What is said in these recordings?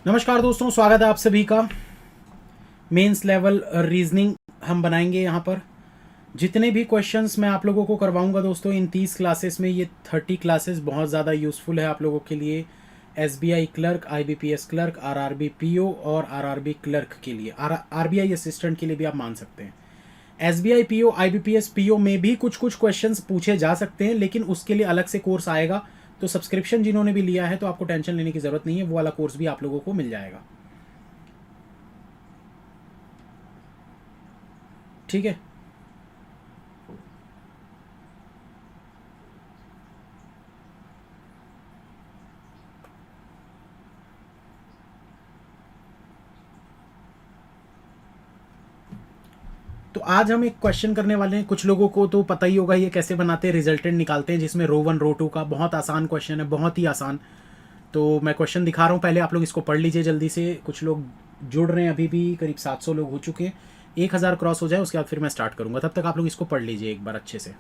नमस्कार दोस्तों, स्वागत है आप सभी का। मेंस लेवल रीजनिंग हम बनाएंगे। यहाँ पर जितने भी क्वेश्चंस मैं आप लोगों को करवाऊंगा दोस्तों, इन 30 क्लासेस में ये 30 क्लासेस बहुत ज़्यादा यूज़फुल है आप लोगों के लिए। SBI clerk, IBPS clerk, RRB PO और आरआरबी क्लर्क के लिए, आरबीआई असिस्टेंट के लिए भी आप मान सकते हैं। एसबीआई पीओ, आईबीपीएस पीओ में भी कुछ कुछ क्वेश्चंस पूछे जा सकते हैं, लेकिन उसके लिए अलग से कोर्स आएगा। तो सब्सक्रिप्शन जिन्होंने भी लिया है तो आपको टेंशन लेने की ज़रूरत नहीं है, वो वाला कोर्स भी आप लोगों को मिल जाएगा। ठीक है। तो आज हम एक क्वेश्चन करने वाले हैं। कुछ लोगों को तो पता ही होगा ये कैसे बनाते हैं, रिजल्टेंट निकालते हैं, जिसमें रो 1 रो 2 का बहुत आसान क्वेश्चन है, बहुत ही आसान। तो मैं क्वेश्चन दिखा रहा हूँ, पहले आप लोग इसको पढ़ लीजिए जल्दी से। कुछ लोग जुड़ रहे हैं, अभी भी करीब 700 लोग हो चुके हैं। 1000 क्रॉस हो जाए उसके बाद फिर मैं स्टार्ट करूँगा, तब तक आप लोग इसको पढ़ लीजिए एक बार अच्छे से।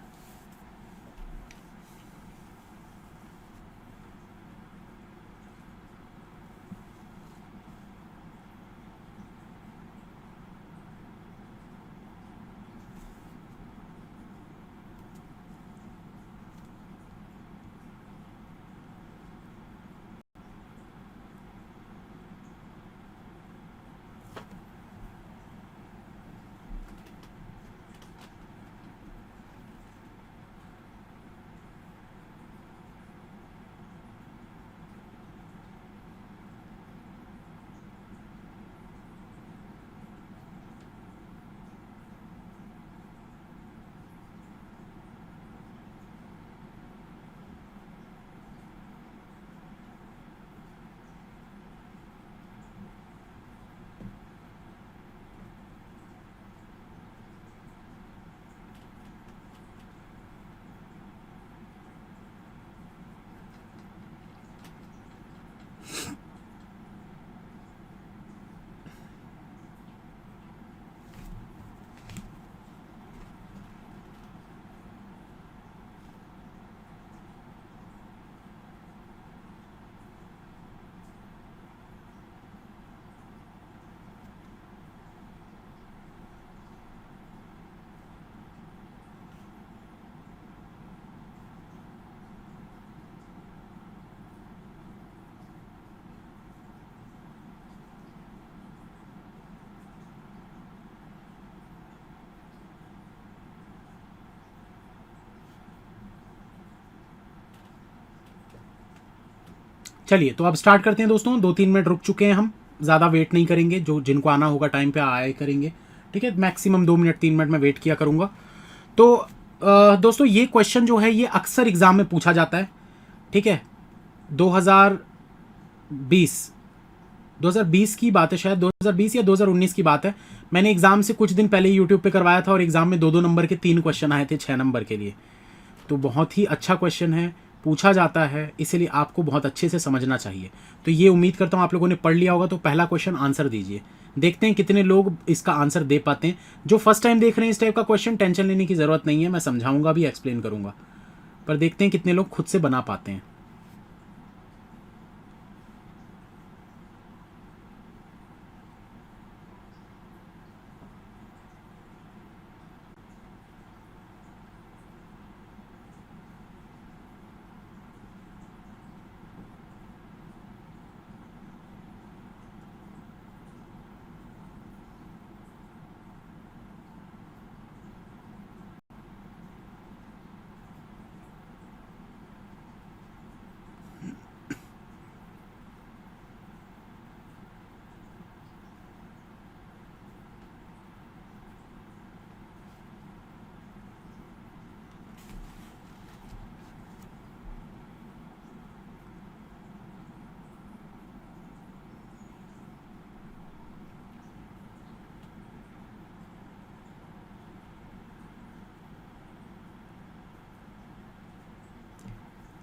चलिए तो अब स्टार्ट करते हैं दोस्तों। 2-3 मिनट रुक चुके हैं, हम ज़्यादा वेट नहीं करेंगे। जो जिनको आना होगा टाइम पे आया करेंगे, ठीक है। मैक्सिमम 2 मिनट 3 मिनट में वेट किया करूँगा। तो दोस्तों ये क्वेश्चन जो है ये अक्सर एग्जाम में पूछा जाता है, ठीक है। 2020 2020 की बात है, शायद 2020 या 2019 की बात है। मैंने एग्जाम से कुछ दिन पहले यूट्यूब पे करवाया था और एग्जाम में 2-2 नंबर के 3 क्वेश्चन आए थे 6 नंबर के लिए। तो बहुत ही अच्छा क्वेश्चन है, पूछा जाता है, इसीलिए आपको बहुत अच्छे से समझना चाहिए। तो ये उम्मीद करता हूँ आप लोगों ने पढ़ लिया होगा। तो पहला क्वेश्चन आंसर दीजिए, देखते हैं कितने लोग इसका आंसर दे पाते हैं। जो फर्स्ट टाइम देख रहे हैं इस टाइप का क्वेश्चन, टेंशन लेने की ज़रूरत नहीं है, मैं समझाऊंगा भी, एक्सप्लेन करूंगा। पर देखते हैं कितने लोग खुद से बना पाते हैं।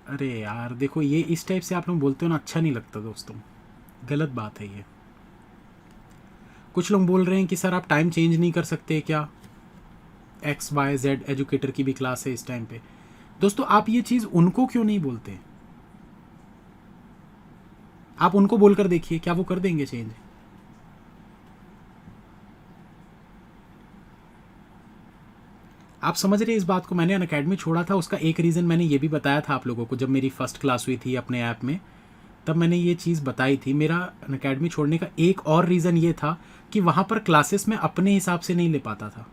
अरे यार देखो, ये इस टाइप से आप लोग बोलते हो ना, अच्छा नहीं लगता दोस्तों, गलत बात है ये। कुछ लोग बोल रहे हैं कि सर आप टाइम चेंज नहीं कर सकते क्या, XYZ एजुकेटर की भी क्लास है इस टाइम पे। दोस्तों आप ये चीज़ उनको क्यों नहीं बोलते, आप उनको बोलकर देखिए, क्या वो कर देंगे चेंज। आप समझ रहे हैं इस बात को। मैंने अनअकैडमी छोड़ा था, उसका एक रीज़न मैंने ये भी बताया था आप लोगों को, जब मेरी फर्स्ट क्लास हुई थी अपने ऐप में, तब मैंने ये चीज़ बताई थी। मेरा अनअकैडमी छोड़ने का एक और रीज़न ये था कि वहाँ पर क्लासेस में अपने हिसाब से नहीं ले पाता था।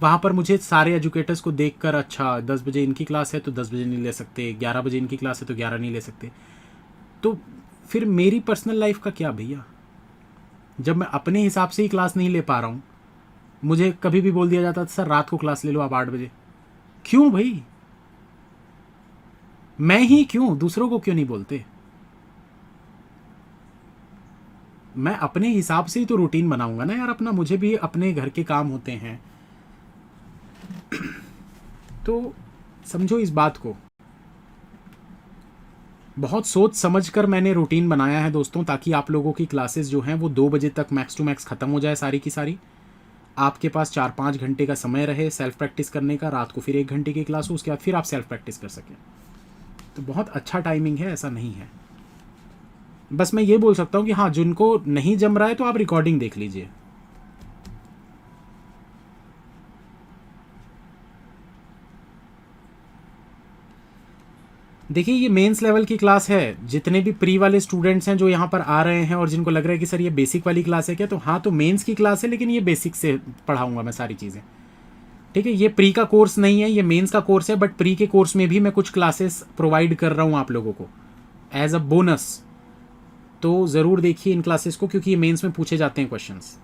वहाँ पर मुझे सारे एजुकेटर्स को देखकर, अच्छा 10 बजे इनकी क्लास है तो 10 बजे नहीं ले सकते, 11 बजे इनकी क्लास है तो 11 नहीं ले सकते, तो फिर मेरी पर्सनल लाइफ का क्या भैया। जब मैं अपने हिसाब से ही क्लास नहीं ले पा रहा हूँ, मुझे कभी भी बोल दिया जाता था सर रात को क्लास ले लो आप 8 बजे। क्यों भाई, मैं ही क्यों, दूसरों को क्यों नहीं बोलते। मैं अपने हिसाब से ही तो रूटीन बनाऊंगा ना यार अपना, मुझे भी अपने घर के काम होते हैं। तो समझो इस बात को, बहुत सोच समझ कर मैंने रूटीन बनाया है दोस्तों, ताकि आप लोगों की क्लासेस जो हैं वो 2 बजे तक मैक्स टू मैक्स ख़त्म हो जाए सारी की सारी। आपके पास 4-5 घंटे का समय रहे सेल्फ प्रैक्टिस करने का, रात को फिर 1 घंटे की क्लास हो, उसके बाद फिर आप सेल्फ प्रैक्टिस कर सकें। तो बहुत अच्छा टाइमिंग है, ऐसा नहीं है। बस मैं ये बोल सकता हूँ कि हाँ, जिनको नहीं जम रहा है तो आप रिकॉर्डिंग देख लीजिए। देखिए ये मेंस लेवल की क्लास है, जितने भी प्री वाले स्टूडेंट्स हैं जो यहाँ पर आ रहे हैं और जिनको लग रहा है कि सर ये बेसिक वाली क्लास है क्या, तो हाँ, तो मेंस की क्लास है, लेकिन ये बेसिक से पढ़ाऊंगा मैं सारी चीज़ें। ठीक है, ये प्री का कोर्स नहीं है, ये मेंस का कोर्स है, बट प्री के कोर्स में भी मैं कुछ क्लासेस प्रोवाइड कर रहा हूँ आप लोगों को एज अ बोनस। तो ज़रूर देखिए इन क्लासेस को, क्योंकि ये मेंस में पूछे जाते हैं क्वेश्चंस।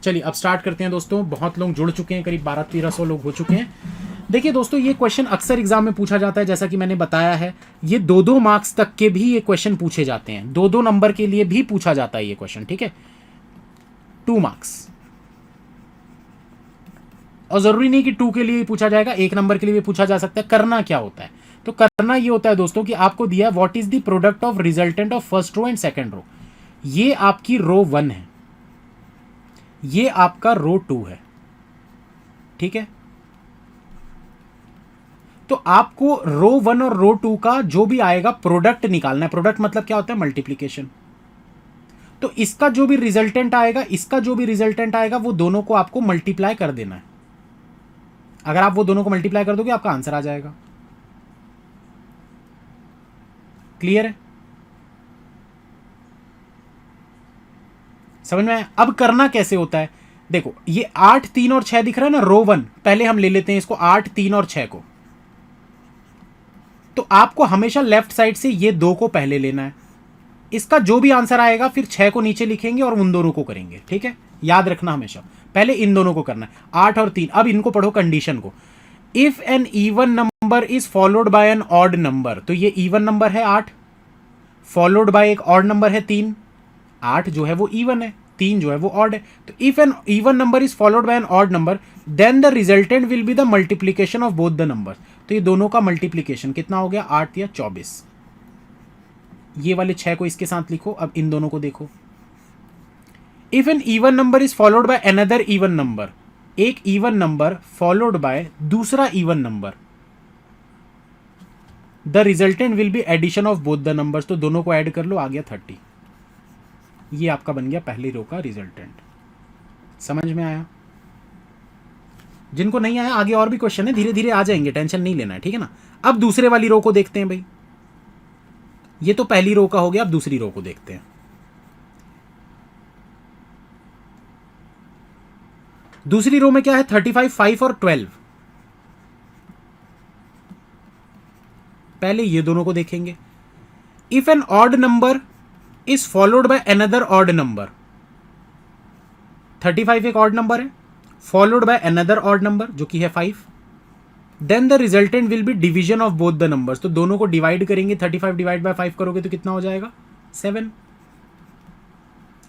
चलिए अब स्टार्ट करते हैं दोस्तों। बहुत लोग जुड़ चुके हैं, करीब 1200-1300 लोग हो चुके हैं। देखिए दोस्तों, ये क्वेश्चन अक्सर एग्जाम में पूछा जाता है, जैसा कि मैंने बताया है। ये 2-2 मार्क्स तक के भी ये क्वेश्चन पूछे जाते हैं, 2-2 नंबर के लिए भी पूछा जाता है ये क्वेश्चन। ठीक है, 2 मार्क्स, और जरूरी नहीं कि 2 के लिए ही पूछा जाएगा, 1 नंबर के लिए भी पूछा जा सकता है। करना क्या होता है, तो करना ये होता है दोस्तों कि आपको दिया what is the product of resultant of first row and second row. ये आपकी रो 1 है, ये आपका रो 2 है। ठीक है, तो आपको रो 1 और रो 2 का जो भी आएगा प्रोडक्ट निकालना है। प्रोडक्ट मतलब क्या होता है, मल्टीप्लीकेशन। तो इसका जो भी रिजल्टेंट आएगा, इसका जो भी रिजल्टेंट आएगा, वो दोनों को आपको मल्टीप्लाई कर देना है। अगर आप वो दोनों को मल्टीप्लाई कर दोगे आपका आंसर आ जाएगा। क्लियर है, समझ में आया। अब करना कैसे होता है, देखो ये 8, 3 और 6 दिख रहा है ना, रो 1। पहले हम ले लेते हैं इसको 8, 3 और 6 को। तो आपको हमेशा लेफ्ट साइड से ये 2 को पहले लेना है। इसका जो भी आंसर आएगा फिर 6 को नीचे लिखेंगे और उन दोनों को करेंगे। ठीक है, याद रखना हमेशा पहले इन दोनों को करना है, 8 और 3। अब इनको पढ़ो कंडीशन को। If an even number is followed by an odd number, तो ये इवन नंबर है 8, फॉलोड बाय एक ऑड नंबर है 3। 8 जो है वो इवन है, 3 जो है वो ऑड है। तो if an even number is followed by an odd number, then the resultant will be the multiplication of both the number. तो ये दोनों का मल्टीप्लीकेशन कितना हो गया, 8 या 24। ये वाले 6 को इसके साथ लिखो। अब इन दोनों को देखो, if an even number is followed by another even number, एक इवन नंबर फॉलोड बाय दूसरा even number, the resultant will be addition of both the numbers. तो दोनों को ऐड कर लो, आ गया 30। ये आपका बन गया पहली रो का रिजल्टेंट। समझ में आया। जिनको नहीं आया, आगे और भी क्वेश्चन है, धीरे धीरे आ जाएंगे, टेंशन नहीं लेना है। ठीक है ना। अब दूसरे वाली रो को देखते हैं भाई। ये तो पहली रो का हो गया, अब दूसरी रो को देखते हैं। दूसरी रो में क्या है, 35, 5 और 12। पहले ये दोनों को देखेंगे। If an odd number is followed by another odd number, 35 एक ऑड नंबर है, followed by another odd number जो कि है 5, then the resultant will be division of both the numbers. तो दोनों को डिवाइड करेंगे, 35 डिवाइड बाय 5 करोगे तो कितना हो जाएगा, 7।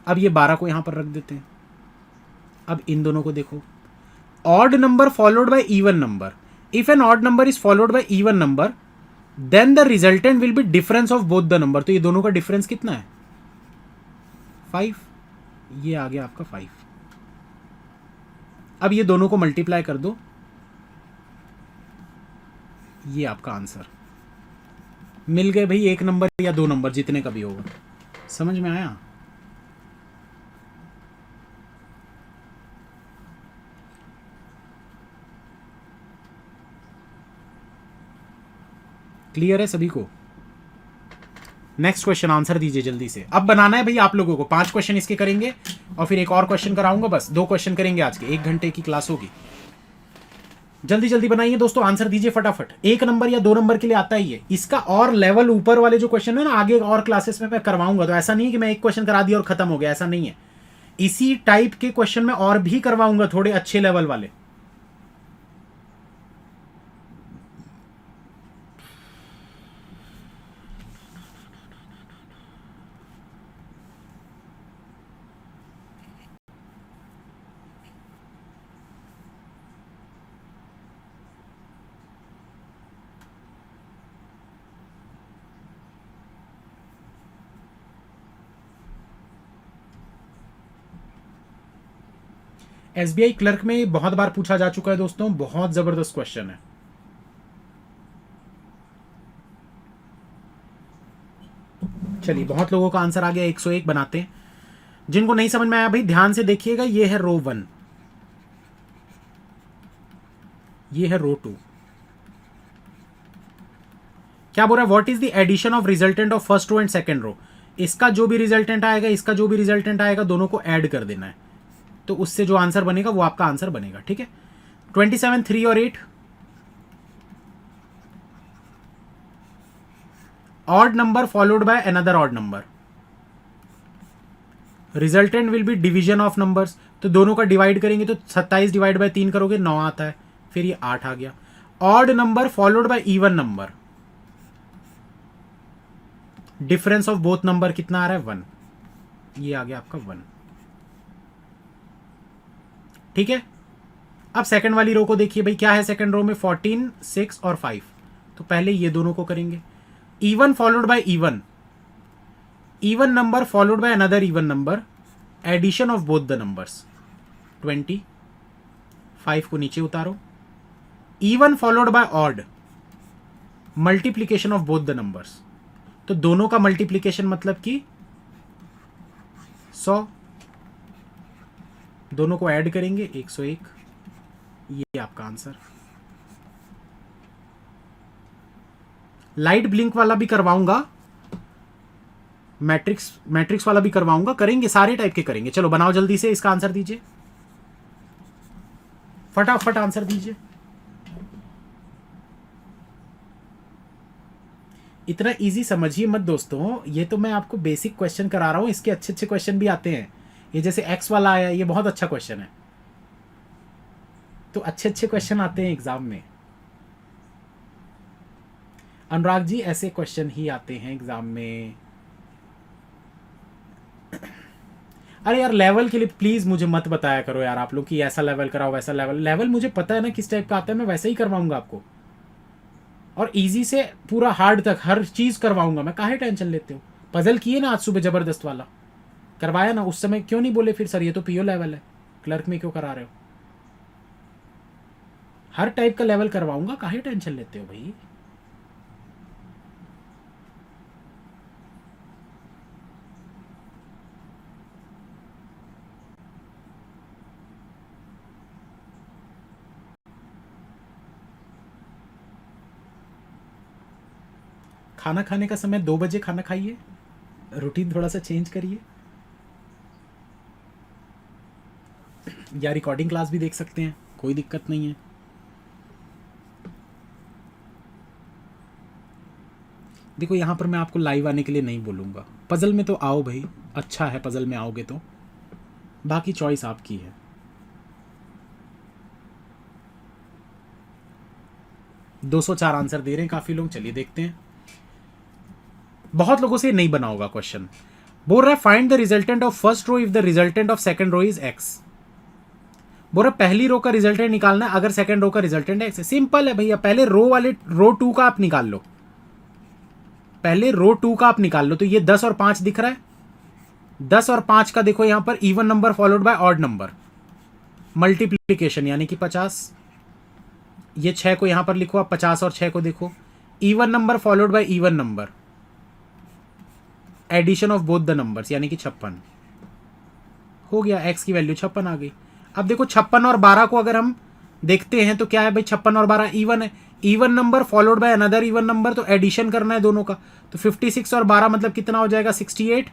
अब ये 12 को यहां पर रख देते हैं। अब इन दोनों को देखो, odd number followed by even number. If an odd number is followed by even number, then the resultant will be difference of both the number. तो ये दोनों का डिफरेंस कितना है? 5। ये आ गया आपका 5। अब ये दोनों को मल्टीप्लाई कर दो, ये आपका आंसर मिल गए भाई। एक नंबर या दो नंबर, जितने का भी होगा। समझ में आया? क्लियर है सभी को? नेक्स्ट क्वेश्चन आंसर दीजिए जल्दी से। अब बनाना है भाई आप लोगों को। 5 क्वेश्चन इसके करेंगे और फिर एक और क्वेश्चन कराऊंगा। बस 2 क्वेश्चन करेंगे आज के, 1 घंटे की क्लास होगी। जल्दी जल्दी बनाइए दोस्तों, आंसर दीजिए फटाफट। 1 नंबर या 2 नंबर के लिए आता ही है इसका। और लेवल ऊपर वाले जो क्वेश्चन है ना, आगे और क्लासेस में मैं करवाऊंगा। तो ऐसा नहीं है कि मैं एक क्वेश्चन करा दिया और खत्म हो गया, ऐसा नहीं है। इसी टाइप के क्वेश्चन में और भी करवाऊंगा, थोड़े अच्छे लेवल वाले। एसबीआई क्लर्क में बहुत बार पूछा जा चुका है दोस्तों, बहुत जबरदस्त क्वेश्चन है। चलिए, बहुत लोगों का आंसर आ गया। 101 बनाते हैं। जिनको नहीं समझ में आया भाई ध्यान से देखिएगा। ये है रो 1, ये है रो 2। क्या बोल रहा है? What is the addition of resultant of first row and second row. इसका जो भी रिजल्टेंट आएगा, इसका जो भी रिजल्टेंट आएगा, दोनों को ऐड कर देना है। तो उससे जो आंसर बनेगा वो आपका आंसर बनेगा। ठीक है। 27, 3 और 8 odd number followed by another odd number. Resultant will be division of numbers. तो दोनों का डिवाइड करेंगे तो 27 डिवाइड बाय 3 करोगे 9 आता है। फिर ये 8 आ गया। Odd number followed by even number. Difference of both number कितना आ रहा है? 1। ये आ गया आपका 1। ठीक है। अब सेकंड वाली रो को देखिए भाई, क्या है सेकंड रो में? 14, 6 और 5। तो पहले ये दोनों को करेंगे। Even followed by even, even number followed by another even number, addition of both the numbers. 20, 5 को नीचे उतारो। Even followed by odd, multiplication of both the numbers. तो दोनों का मल्टीप्लीकेशन मतलब कि 100। दोनों को ऐड करेंगे 101। ये आपका आंसर। लाइट ब्लिंक वाला भी करवाऊंगा, मैट्रिक्स वाला भी करवाऊंगा। करेंगे, सारे टाइप के करेंगे। चलो बनाओ जल्दी से, इसका आंसर दीजिए फटाफट, आंसर दीजिए। इतना इजी समझिए मत दोस्तों, ये तो मैं आपको बेसिक क्वेश्चन करा रहा हूं। इसके अच्छे अच्छे क्वेश्चन भी आते हैं। ये जैसे एक्स वाला आया, ये बहुत अच्छा क्वेश्चन है। तो अच्छे अच्छे क्वेश्चन आते हैं एग्जाम में। अनुराग जी, ऐसे क्वेश्चन ही आते हैं एग्जाम में। अरे यार, लेवल के लिए प्लीज मुझे मत बताया करो यार आप लोग कि ऐसा लेवल कराओ वैसा लेवल। लेवल मुझे पता है ना किस टाइप का आता है, मैं वैसे ही करवाऊंगा आपको। और इजी से पूरा हार्ड तक हर चीज करवाऊंगा मैं। काहे टेंशन लेते हो? पजल किए ना आज सुबह जबरदस्त वाला, करवाया ना। उस समय क्यों नहीं बोले फिर सर ये तो पीओ लेवल है, क्लर्क में क्यों करा रहे हो? हर टाइप का लेवल करवाऊंगा, काहे टेंशन लेते हो भाई? खाना खाने का समय 2 बजे खाना खाइए, रूटीन थोड़ा सा चेंज करिए। या रिकॉर्डिंग क्लास भी देख सकते हैं, कोई दिक्कत नहीं है। देखो यहाँ पर मैं आपको लाइव आने के लिए नहीं बोलूँगा। पजल में तो आओ भाई, अच्छा है पजल में आओगे तो, बाकी चॉइस आपकी है। दो 204 आंसर दे रहे हैं काफ़ी लोग। चलिए देखते हैं। बहुत लोगों से नहीं बना होगा क्वेश्चन। बोल रहा है find the resultant of first row if the resultant of second row is x. बोल रहा पहली रो का रिजल्टेंट निकालना है अगर सेकंड रो का रिजल्टेंट एक्स है। सिंपल है भैया, पहले रो 2 का आप निकाल लो। पहले रो 2 का आप निकाल लो, तो ये 10 और 5 दिख रहा है, 10 और 5 का देखो यहां पर even number followed by odd number, multiplication यानी कि 50। ये 6 को यहां पर लिखो आप, 50 और 6 को देखो, even number followed by even number, addition of both the numbers यानी कि 56 हो गया। x की वैल्यू 56 आ गई। अब देखो 56 और 12 को अगर हम देखते हैं तो क्या है भाई, 56 और 12 इवन है, even number followed by another even number, तो एडिशन करना है दोनों का। तो 56 और 12 मतलब कितना हो जाएगा, 68।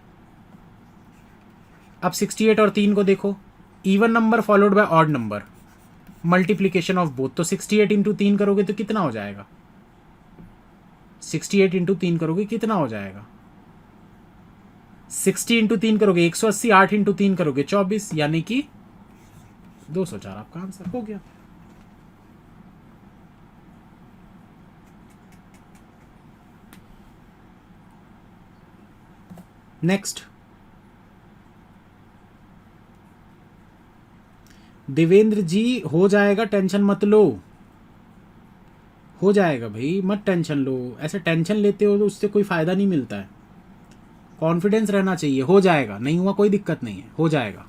अब 68 और 3 को देखो, even number followed by odd number, multiplication of both, तो 68 इंटू 3 करोगे तो कितना हो जाएगा, 68 इंटू 3 करोगे कितना हो जाएगा, 60 इंटू 3 करोगे 180, 8 इंटू 3 करोगे 24, यानी कि 204 आपका आंसर हो गया। नेक्स्ट, देवेंद्र जी हो जाएगा, टेंशन मत लो, हो जाएगा भाई, मत टेंशन लो। ऐसे टेंशन लेते हो तो उससे कोई फायदा नहीं मिलता है, कॉन्फिडेंस रहना चाहिए, हो जाएगा, नहीं हुआ कोई दिक्कत नहीं है, हो जाएगा।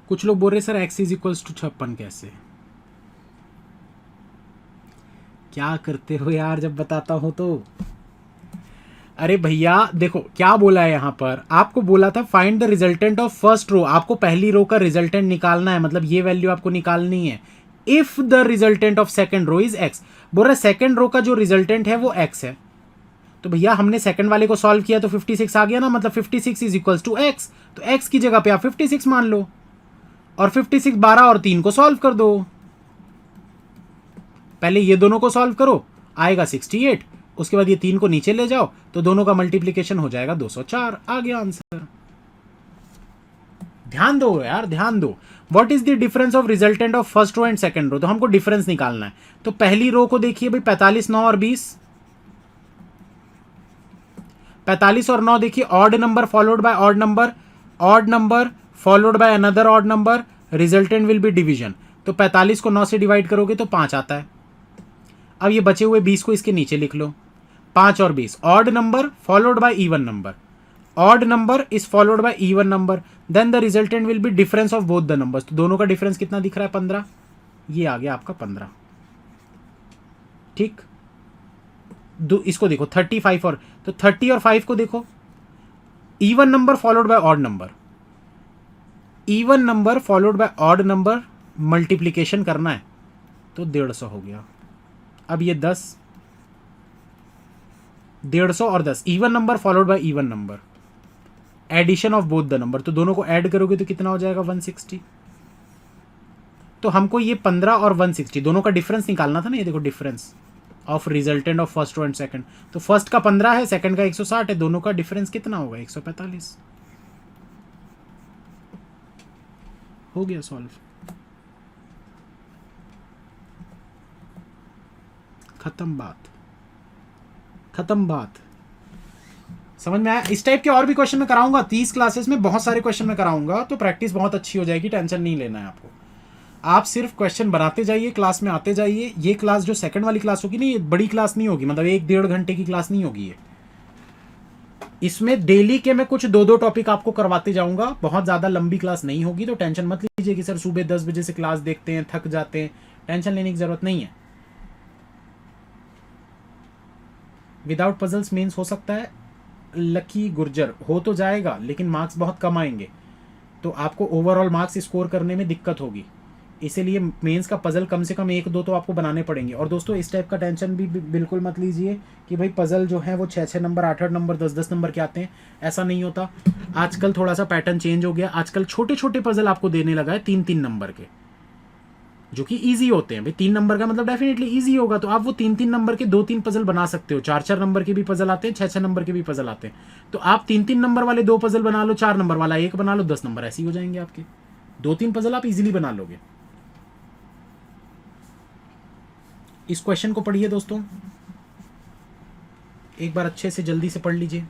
कुछ लोग बोल रहे sir x is equals to 56 कैसे, क्या करते हो यार जब बताता हूं तो। अरे भैया देखो क्या बोला है यहां पर, आपको बोला था find the resultant of first row, आपको पहली रो का रिजल्टेंट निकालना है, मतलब ये वैल्यू आपको निकालनी है। If the resultant of second row is x, बोल रहा है सेकंड रो का जो रिजल्टेंट है वो x है, तो भैया हमने सेकंड वाले को सॉल्व किया तो 56 आ गया ना, मतलब 56 इज इक्वल्स टू x, तो x की जगह पे आप 56 मान लो, और 56 12 और 3 को सॉल्व कर दो। पहले ये दोनों को सॉल्व करो, आएगा 68, उसके बाद ये 3 को नीचे ले जाओ तो दोनों का मल्टीप्लीकेशन हो जाएगा 204, आ गया आंसर। ध्यान दो यार, ध्यान दो। What is the difference of resultant of first row and second row, तो हमको डिफरेंस निकालना है। तो पहली रो को देखिए भाई, 45 9 और 20, 45 और 9 देखिए, odd number followed by odd number, odd number followed by another odd number, resultant will be division. तो 45 को 9 से डिवाइड करोगे तो 5 आता है। अब ये बचे हुए 20 को इसके नीचे लिख लो, 5 और 20, odd number followed by even number, odd number is followed by even number, then the resultant will be difference of both the numbers. तो दोनों का डिफरेंस कितना दिख रहा है, 15, ये आ गया आपका 15। ठीक, इसको देखो 35 और, तो 30 और 5 को देखो, even number followed by odd number, even number followed by odd number, multiplication करना है तो 150 हो गया। अब ये 10, 150 और 10, even number followed by even number, addition of both the number, तो दोनों को ऐड करोगे तो कितना हो जाएगा, 160। तो हमको ये 15 और 160 दोनों का डिफरेंस निकालना था ना, ये देखो difference of resultant of first row and second, तो फर्स्ट का 15 है, सेकंड का 160 है, दोनों का डिफरेंस कितना होगा, 145। हो गया सॉल्व, खत्म बात, खत्म बात। समझ में आया। इस टाइप के और भी क्वेश्चन मैं कराऊंगा 30 क्लासेस में, बहुत सारे क्वेश्चन मैं कराऊंगा, तो प्रैक्टिस बहुत अच्छी हो जाएगी, टेंशन नहीं लेना है आपको। आप सिर्फ क्वेश्चन बनाते जाइए, क्लास में आते जाइए। ये क्लास जो सेकंड वाली क्लास होगी ना, ये बड़ी क्लास नहीं होगी, मतलब 1-1.5 घंटे की क्लास नहीं होगी ये। इसमें डेली के मैं कुछ 2-2 टॉपिक आपको करवाते जाऊंगा, बहुत ज़्यादा लंबी क्लास नहीं होगी, तो टेंशन मत लीजिए कि सर सुबह 10 बजे से क्लास देखते हैं थक जाते हैं, टेंशन लेने की ज़रूरत नहीं है। विदाउट पजल्स मेंस हो सकता है लकी गुर्जर, हो तो जाएगा लेकिन मार्क्स बहुत कम आएंगे, तो आपको ओवरऑल मार्क्स स्कोर करने में दिक्कत होगी, इसीलिए मेंस का पज़ल कम से कम 1-2 तो आपको बनाने पड़ेंगे। और दोस्तों इस टाइप का टेंशन भी बिल्कुल मत लीजिए कि भाई पज़ल जो है वो 6-6 नंबर, 8-8 नंबर, 10-10 नंबर के आते हैं, ऐसा नहीं होता। आजकल थोड़ा सा पैटर्न चेंज हो गया, आजकल छोटे छोटे पज़ल आपको देने लगा है 3-3 नंबर के, जो कि ईजी होते हैं। भाई 3 नंबर का मतलब डेफिनेटली ईजी होगा, तो आप वो 3-3 नंबर के 2-3 पज़ल बना सकते हो। 4-4 नंबर के भी पज़ल आते हैं, 6-6 नंबर के भी पज़ल आते हैं। तो आप 3-3 नंबर वाले 2 पज़ल बना लो, 4 नंबर वाला 1 बना लो, 10 नंबर ऐसे ही हो जाएंगे आपके। 2-3 पज़ल आप इजीली बना लोगे। इस क्वेश्चन को पढ़िए दोस्तों, एक बार अच्छे से जल्दी से पढ़ लीजिए।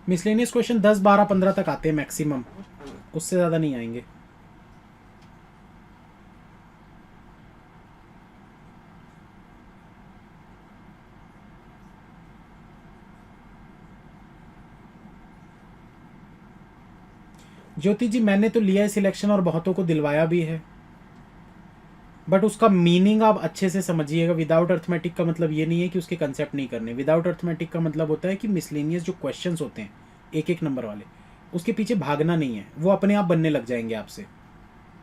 मिसलेनियस क्वेश्चन 10, 12, 15 तक आते हैं मैक्सिमम, उससे ज़्यादा नहीं आएंगे। ज्योति जी मैंने तो लिया है सिलेक्शन और बहुतों को दिलवाया भी है, बट उसका मीनिंग आप अच्छे से समझिएगा। विदाउट अर्थमेटिक का मतलब ये नहीं है कि उसके कंसेप्ट नहीं करने। विदाउट अर्थमेटिक का मतलब होता है कि मिसलेनियस जो क्वेश्चंस होते हैं 1-1 नंबर वाले, उसके पीछे भागना नहीं है, वो अपने आप बनने लग जाएंगे आपसे,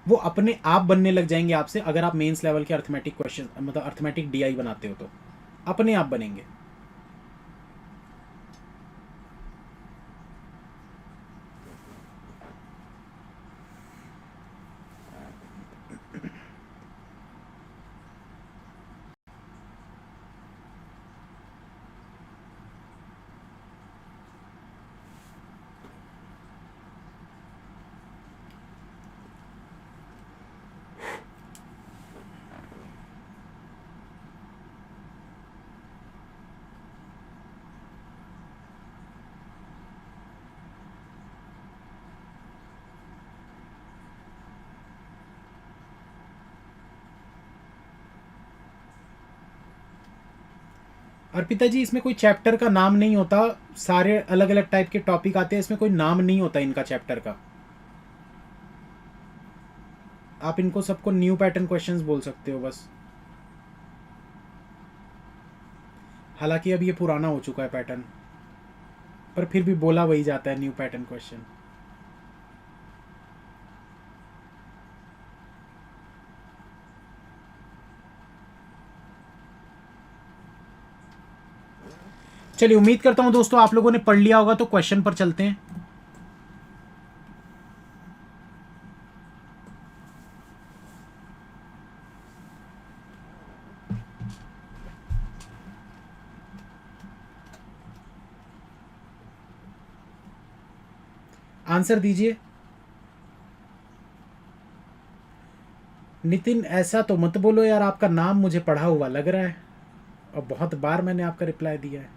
वो अपने आप बनने लग जाएंगे आपसे। अगर आप मेंस लेवल के अर्थमेटिक क्वेश्चन मतलब अर्थमेटिक डीआई बनाते हो तो अपने आप बनेंगे। अर्पिता जी इसमें कोई चैप्टर का नाम नहीं होता, सारे अलग अलग टाइप के टॉपिक आते हैं, इसमें कोई नाम नहीं होता इनका चैप्टर का। आप इनको सबको न्यू पैटर्न क्वेश्चंस बोल सकते हो बस। हालांकि अब ये पुराना हो चुका है पैटर्न, पर फिर भी बोला वही जाता है न्यू पैटर्न क्वेश्चन। चलिए उम्मीद करता हूं दोस्तों आप लोगों ने पढ़ लिया होगा, तो क्वेश्चन पर चलते हैं। आंसर दीजिए। नितिन ऐसा तो मत बोलो यार, आपका नाम मुझे पढ़ा हुआ लग रहा है और बहुत बार मैंने आपका रिप्लाई दिया है।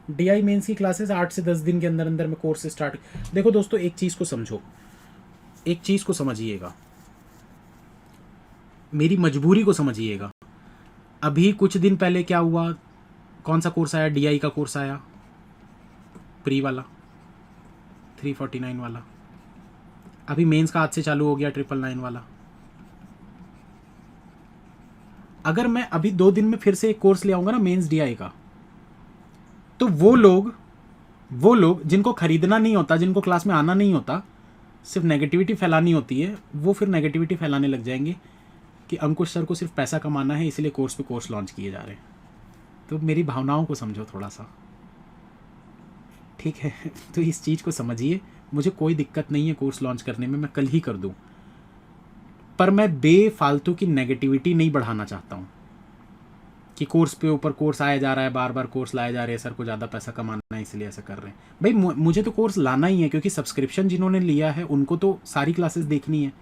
डीआई मेंस की क्लासेस 8 से 10 दिन के अंदर अंदर में कोर्स स्टार्ट। देखो दोस्तों एक चीज़ को समझो, एक चीज़ को समझिएगा, मेरी मजबूरी को समझिएगा। अभी कुछ दिन पहले क्या हुआ, कौन सा कोर्स आया, डीआई का कोर्स आया प्री वाला 349 वाला। अभी मेंस का आज से चालू हो गया 999 वाला। अगर मैं अभी 2 दिन में फिर से एक कोर्स ले आऊंगा ना मेंस डीआई का, तो वो लोग जिनको खरीदना नहीं होता, जिनको क्लास में आना नहीं होता, सिर्फ नेगेटिविटी फैलानी होती है, वो फिर नेगेटिविटी फैलाने लग जाएंगे कि अंकुश सर को सिर्फ पैसा कमाना है इसलिए कोर्स पे कोर्स लॉन्च किए जा रहे हैं। तो मेरी भावनाओं को समझो थोड़ा सा, ठीक है? तो इस चीज़ को समझिए, मुझे कोई दिक्कत नहीं है कोर्स लॉन्च करने में, मैं कल ही कर दूं, पर मैं बेफालतू की नेगेटिविटी नहीं बढ़ाना चाहता हूँ कि कोर्स पे ऊपर कोर्स आया जा रहा है, बार बार कोर्स लाए जा रहे हैं, सर को ज़्यादा पैसा कमाना है इसलिए ऐसा कर रहे हैं। भाई मुझे तो कोर्स लाना ही है, क्योंकि सब्सक्रिप्शन जिन्होंने लिया है उनको तो सारी क्लासेस देखनी है,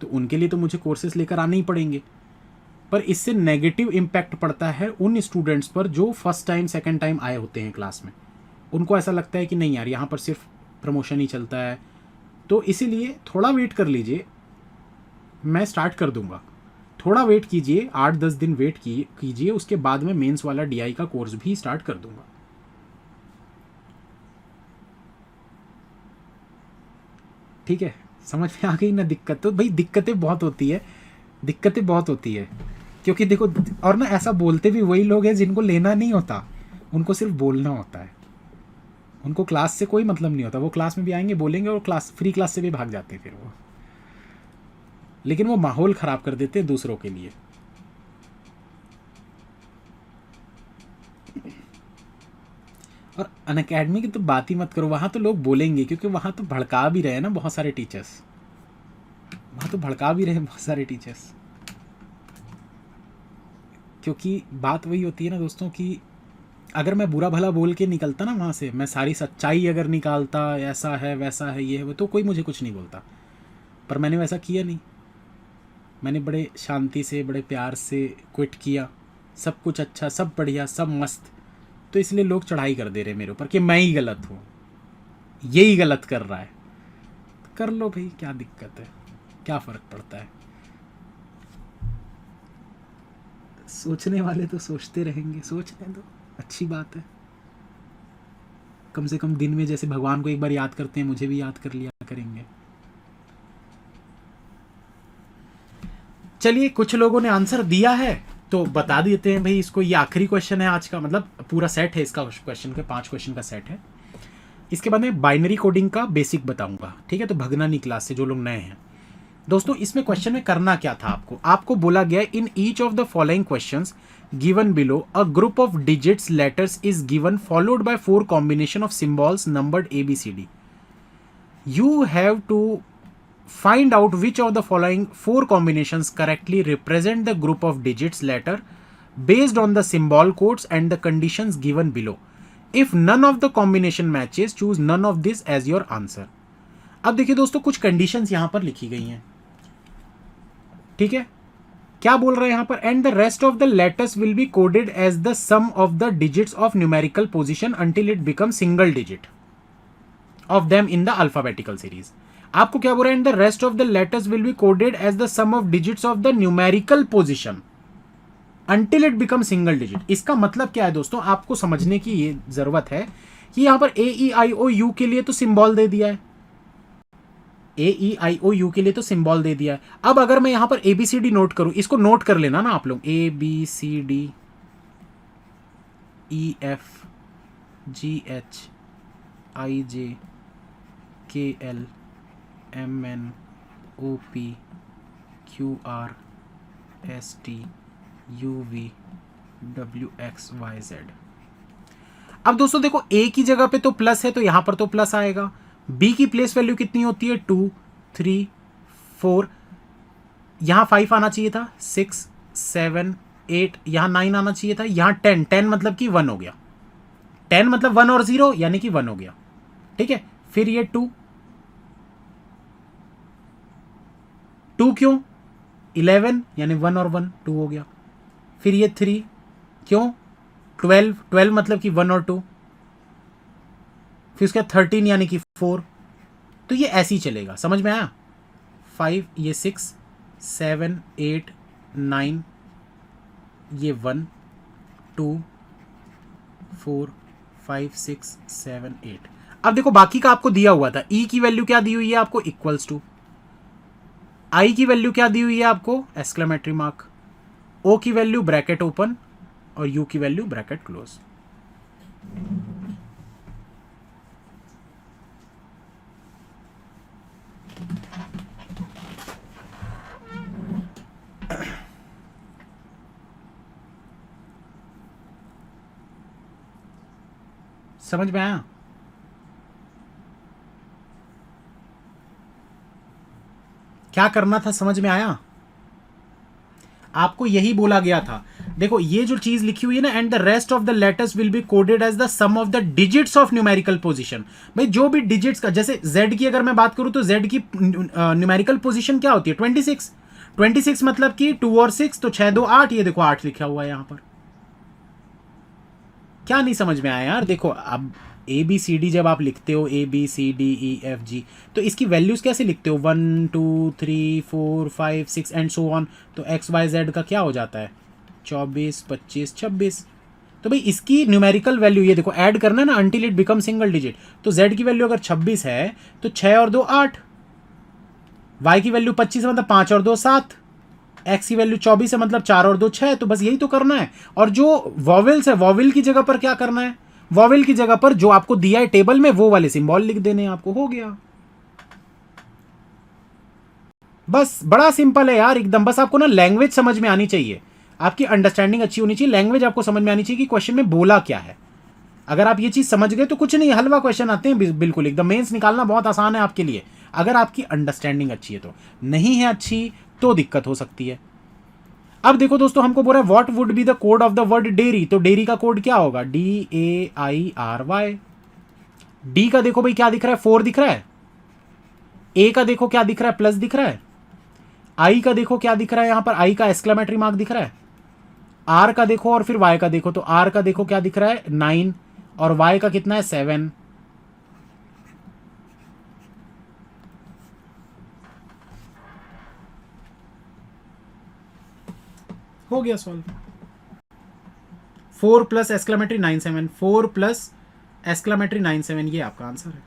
तो उनके लिए तो मुझे कोर्सेज लेकर आने ही पड़ेंगे। पर इससे नेगेटिव इम्पैक्ट पड़ता है उन स्टूडेंट्स पर जो फर्स्ट टाइम सेकेंड टाइम आए होते हैं क्लास में। उनको ऐसा लगता है कि नहीं यार यहाँ पर सिर्फ प्रमोशन ही चलता है, तो इसीलिए थोड़ा वेट कर लीजिए, मैं स्टार्ट कर दूंगा। थोड़ा वेट कीजिए, 8-10 दिन वेट कीजिए, उसके बाद में मेंस वाला DI का कोर्स भी स्टार्ट कर दूंगा। ठीक है, समझ में आ गई ना दिक्कत? तो भाई दिक्कतें बहुत होती है, दिक्कतें बहुत होती है, क्योंकि देखो, और ना ऐसा बोलते भी वही लोग हैं जिनको लेना नहीं होता, उनको सिर्फ बोलना होता है, उनको क्लास से कोई मतलब नहीं होता। वो क्लास में भी आएंगे, बोलेंगे, और फ्री क्लास से भी भाग जाते हैं फिर वो, लेकिन वो माहौल ख़राब कर देते हैं दूसरों के लिए। और अनअकैडमी की तो बात ही मत करो, वहाँ तो लोग बोलेंगे, क्योंकि वहाँ तो भड़का भी रहे हैं ना बहुत सारे टीचर्स, वहाँ तो भड़का भी रहे हैं बहुत सारे टीचर्स। क्योंकि बात वही होती है ना दोस्तों कि अगर मैं बुरा भला बोल के निकलता ना वहाँ से, मैं सारी सच्चाई अगर निकालता, ऐसा है वैसा है ये है वो, तो कोई मुझे कुछ नहीं बोलता। पर मैंने वैसा किया नहीं, मैंने बड़े शांति से, बड़े प्यार से क्विट किया, सब कुछ अच्छा, सब बढ़िया, सब मस्त। तो इसलिए लोग चढ़ाई कर दे रहे मेरे ऊपर कि मैं ही गलत हूँ, यही गलत कर रहा है। तो कर लो भाई, क्या दिक्कत है, क्या फ़र्क पड़ता है। सोचने वाले तो सोचते रहेंगे, सोचने दो, अच्छी बात है। कम से कम दिन में जैसे भगवान को एक बार याद करते हैं, मुझे भी याद कर लिया करेंगे। चलिए, कुछ लोगों ने आंसर दिया है तो बता देते हैं भाई इसको। ये आखिरी क्वेश्चन है आज का, मतलब पूरा सेट है इसका, क्वेश्चन के 5 क्वेश्चन का सेट है। इसके बाद में बाइनरी कोडिंग का बेसिक बताऊंगा, ठीक है? तो भगनानी क्लास से जो लोग नए हैं दोस्तों, इसमें क्वेश्चन में करना क्या था आपको बोला गया, in each of the following questions given below a group of digits letters is given followed by 4 combination of symbols numbered ABCD. You have to find out which of the following 4 combinations correctly represent the group of digits letter based on the symbol codes and the conditions given below. If none of the combination matches, choose none of this as your answer. अब देखिए दोस्तों, कुछ conditions यहां पर लिखी गई हैं, ठीक है? क्या बोल रहे हैं यहां पर? And the rest of the letters will be coded as the sum of the digits of numerical position until it become single digit of them in the alphabetical series. आपको क्या बोल रहा है? And the rest of the letters will be coded as the sum of digits of the numerical position until it become single digit. इसका मतलब क्या है दोस्तों, आपको समझने की ये जरूरत है कि यहां पर AEIOU के लिए तो सिंबल दे दिया है, AEIOU के लिए तो सिंबल दे दिया है। अब अगर मैं यहां पर ABCD नोट करूं, इसको नोट कर लेना ना आप लोग, ABCD EF GH IJ KL MN OP QR ST UV WXYZ। अब दोस्तों देखो, A की जगह पे तो प्लस है तो यहां पर तो प्लस आएगा। B की प्लेस वैल्यू कितनी होती है? 2 3 4, यहां 5 आना चाहिए था, 6 7 8, यहां 9 आना चाहिए था, यहां 10 मतलब कि 1 हो गया, 10 मतलब 1 और 0 यानी कि 1 हो गया, ठीक है? फिर ये 2 क्यों? 11 यानी 1 और 1 2 हो गया। फिर ये 3 क्यों? 12 मतलब कि 1 और 2। फिर उसके बाद 13 यानी कि 4। तो ये ऐसे ही चलेगा, समझ में आया? 5, ये 6 7 8 9, ये 1 2 4 5 6 7 8। अब देखो, बाकी का आपको दिया हुआ था, E की वैल्यू क्या दी हुई है आपको? Equals to. I की वैल्यू क्या दी हुई है आपको? Exclamatory mark. O की वैल्यू ब्रैकेट ओपन और U की वैल्यू ब्रैकेट क्लोज। समझ में आया? क्या करना था, समझ में आया? आपको यही बोला गया था। देखो, ये जो चीज लिखी हुई है ना, and the rest of the letters will be coded as the sum of the digits of numerical position. भाई जो भी डिजिट्स का, जैसे Z की अगर मैं बात करूं तो Z की न्यूमेरिकल पोजीशन क्या होती है? 26। 26 मतलब कि 2 और 6 तो 6 2 8, ये देखो 8 लिखा हुआ है यहां पर। क्या नहीं समझ में आया यार? देखो, अब ए बी सी डी जब आप लिखते हो ABCDEFG, तो इसकी वैल्यूज़ कैसे लिखते हो 1 2 3 4 5 6 एंड सो ऑन। तो XYZ का क्या हो जाता है 24 25 26। तो भाई इसकी न्यूमेरिकल वैल्यू ये देखो ऐड करना है ना until it become single digit. तो Z की वैल्यू अगर 26 है तो 6 और 2 8, Y की वैल्यू 25 है मतलब 5 और 2 7, X की वैल्यू 24 है मतलब 4 और 2 6। तो बस यही तो करना है। और जो वॉवेल्स है वॉवेल की जगह पर क्या करना है, वॉवेल की जगह पर जो आपको दिया है टेबल में वो वाले सिंबल लिख देने हैं आपको, हो गया। बस बड़ा सिंपल है यार एकदम। बस आपको ना लैंग्वेज समझ में आनी चाहिए, आपकी अंडरस्टैंडिंग अच्छी होनी चाहिए, लैंग्वेज आपको समझ में आनी चाहिए कि क्वेश्चन में बोला क्या है। अगर आप ये चीज समझ गए तो कुछ नहीं, हलवा क्वेश्चन आते हैं बिल्कुल एकदम। मेंस निकालना बहुत आसान है आपके लिए अगर आपकी अंडरस्टैंडिंग अच्छी है। तो नहीं है अच्छी तो दिक्कत हो सकती है। अब देखो दोस्तों हमको बोल रहा है what would be the code of the word dairy. तो डेयरी का कोड क्या होगा DAIRY। डी का देखो भाई क्या दिख रहा है 4 दिख रहा है। ए का देखो क्या दिख रहा है प्लस दिख रहा है। आई का देखो क्या दिख रहा है, यहां पर आई का एक्सक्लेमेटरी मार्क दिख रहा है। आर का देखो और फिर वाई का देखो, तो आर का देखो क्या दिख रहा है 9 और वाई का कितना है 7। हो गया solve. 4 plus exclamatory 9 7, 4 plus exclamatory 9 7, ये आपका आंसर है।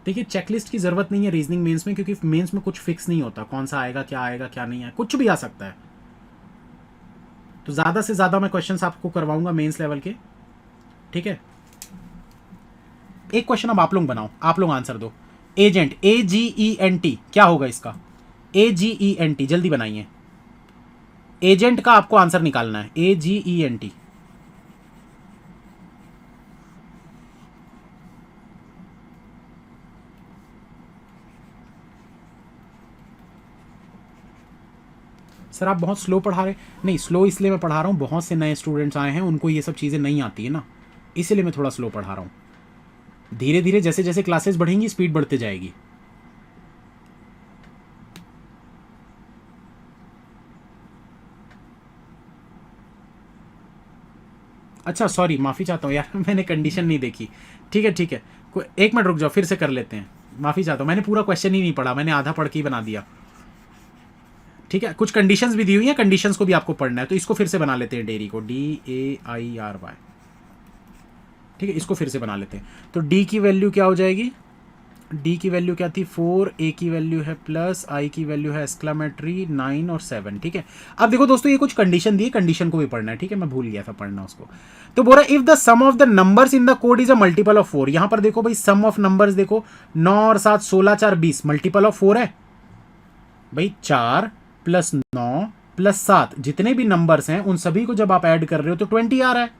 देखिए चेकलिस्ट की जरूरत नहीं है रीजनिंग मेंस में, क्योंकि मेंस में कुछ फिक्स नहीं होता कौन सा आएगा क्या नहीं है, कुछ भी आ सकता है। तो ज्यादा से ज्यादा मैं क्वेश्चंस आपको करवाऊंगा मेंस लेवल के, ठीक है। एक क्वेश्चन अब आप लोग बनाओ, आप लोग आंसर दो। एजेंट AGENT क्या होगा इसका, AGENT जल्दी बनाइए। एजेंट का आपको आंसर निकालना है AGENT। सर आप बहुत स्लो पढ़ा रहे। नहीं स्लो इसलिए मैं पढ़ा रहा हूँ, बहुत से नए स्टूडेंट्स आए हैं उनको ये सब चीज़ें नहीं आती है ना, इसीलिए मैं थोड़ा स्लो पढ़ा रहा हूँ। धीरे धीरे जैसे जैसे क्लासेस बढ़ेंगी स्पीड बढ़ते जाएगी। अच्छा सॉरी माफ़ी चाहता हूँ यार मैंने कंडीशन नहीं देखी। ठीक है एक मिनट रुक जाओ फिर से कर लेते हैं। माफ़ी चाहता हूँ मैंने पूरा क्वेश्चन ही नहीं पढ़ा, मैंने आधा पढ़ के ही बना दिया। ठीक है कुछ कंडीशंस भी दी हुई हैं, कंडीशंस को भी आपको पढ़ना है। तो इसको फिर से बना लेते हैं डेयरी को DAIRY। ठीक है इसको फिर से बना लेते हैं। तो डी की वैल्यू क्या हो जाएगी, डी की वैल्यू क्या थी 4, ए की वैल्यू है प्लस, आई की वैल्यू है एक्सक्लेमेटरी 9 और 7। ठीक है अब देखो दोस्तों ये कुछ कंडीशन दी है, कंडीशन को भी पढ़ना है। ठीक है मैं भूल गया था पढ़ना उसको। तो बोल रहा है if the sum of the numbers in the code is a multiple of 4। यहां पर देखो भाई सम ऑफ नंबर्स देखो 9 और 7 16 4 20 मल्टीपल ऑफ 4 है भाई। 4 प्लस 9 प्लस 7 जितने भी नंबर्स हैं उन सभी को जब आप ऐड कर रहे हो तो 20 आ रहा है।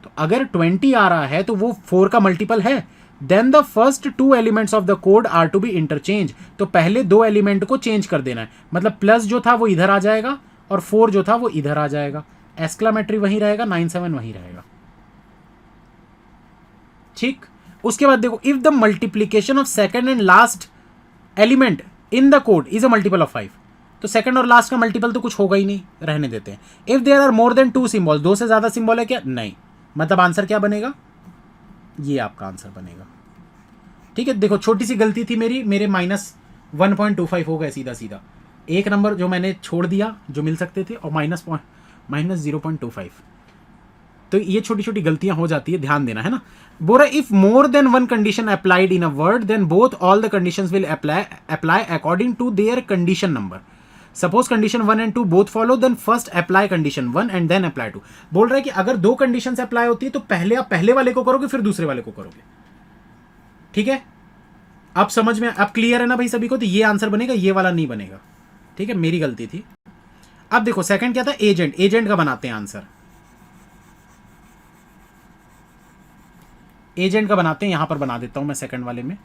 तो अगर 20 आ रहा है तो वो 4 का मल्टीपल है। Then the first 2 elements of the code are to be interchange. तो पहले 2 एलिमेंट को चेंज कर देना है, मतलब प्लस जो था वो इधर आ जाएगा और 4 जो था वो इधर आ जाएगा। एक्सक्लेमेटरी वहीं रहेगा, 9 7 वहीं रहेगा। ठीक उसके बाद देखो if the multiplication of second and last element in the code is a multiple of 5। तो सेकंड और लास्ट का मल्टीपल तो कुछ होगा ही नहीं, रहने देते हैं। If there are more than 2 symbol, 2 से ज्यादा सिंबल है क्या, नहीं, मतलब आंसर क्या बनेगा, ये आपका आंसर बनेगा। ठीक है देखो छोटी सी गलती थी मेरी, मेरे -1.25 हो गए सीधा सीधा। एक नंबर जो मैंने छोड़ दिया जो मिल सकते थे और -0.25। तो ये छोटी छोटी गलतियां हो जाती है, ध्यान देना है ना। बोल रहा if more than one condition applied in a word then both all the conditions will apply according to their condition number. Suppose condition 1 and 2 both follow then first apply condition 1 and then apply 2। बोल रहा है कि अगर 2 condition apply होती है तो पहले आप पहले वाले को करोगे फिर दूसरे वाले को करोगे। ठीक है अब समझ में, अब क्लियर है ना भाई सभी को। तो ये आंसर बनेगा, ये वाला नहीं बनेगा। ठीक है मेरी गलती थी। अब देखो सेकंड क्या था, एजेंट। एजेंट का बनाते हैं आंसर, एजेंट का बनाते हैं। यहां पर बना देता हूं मैं सेकंड वाले में।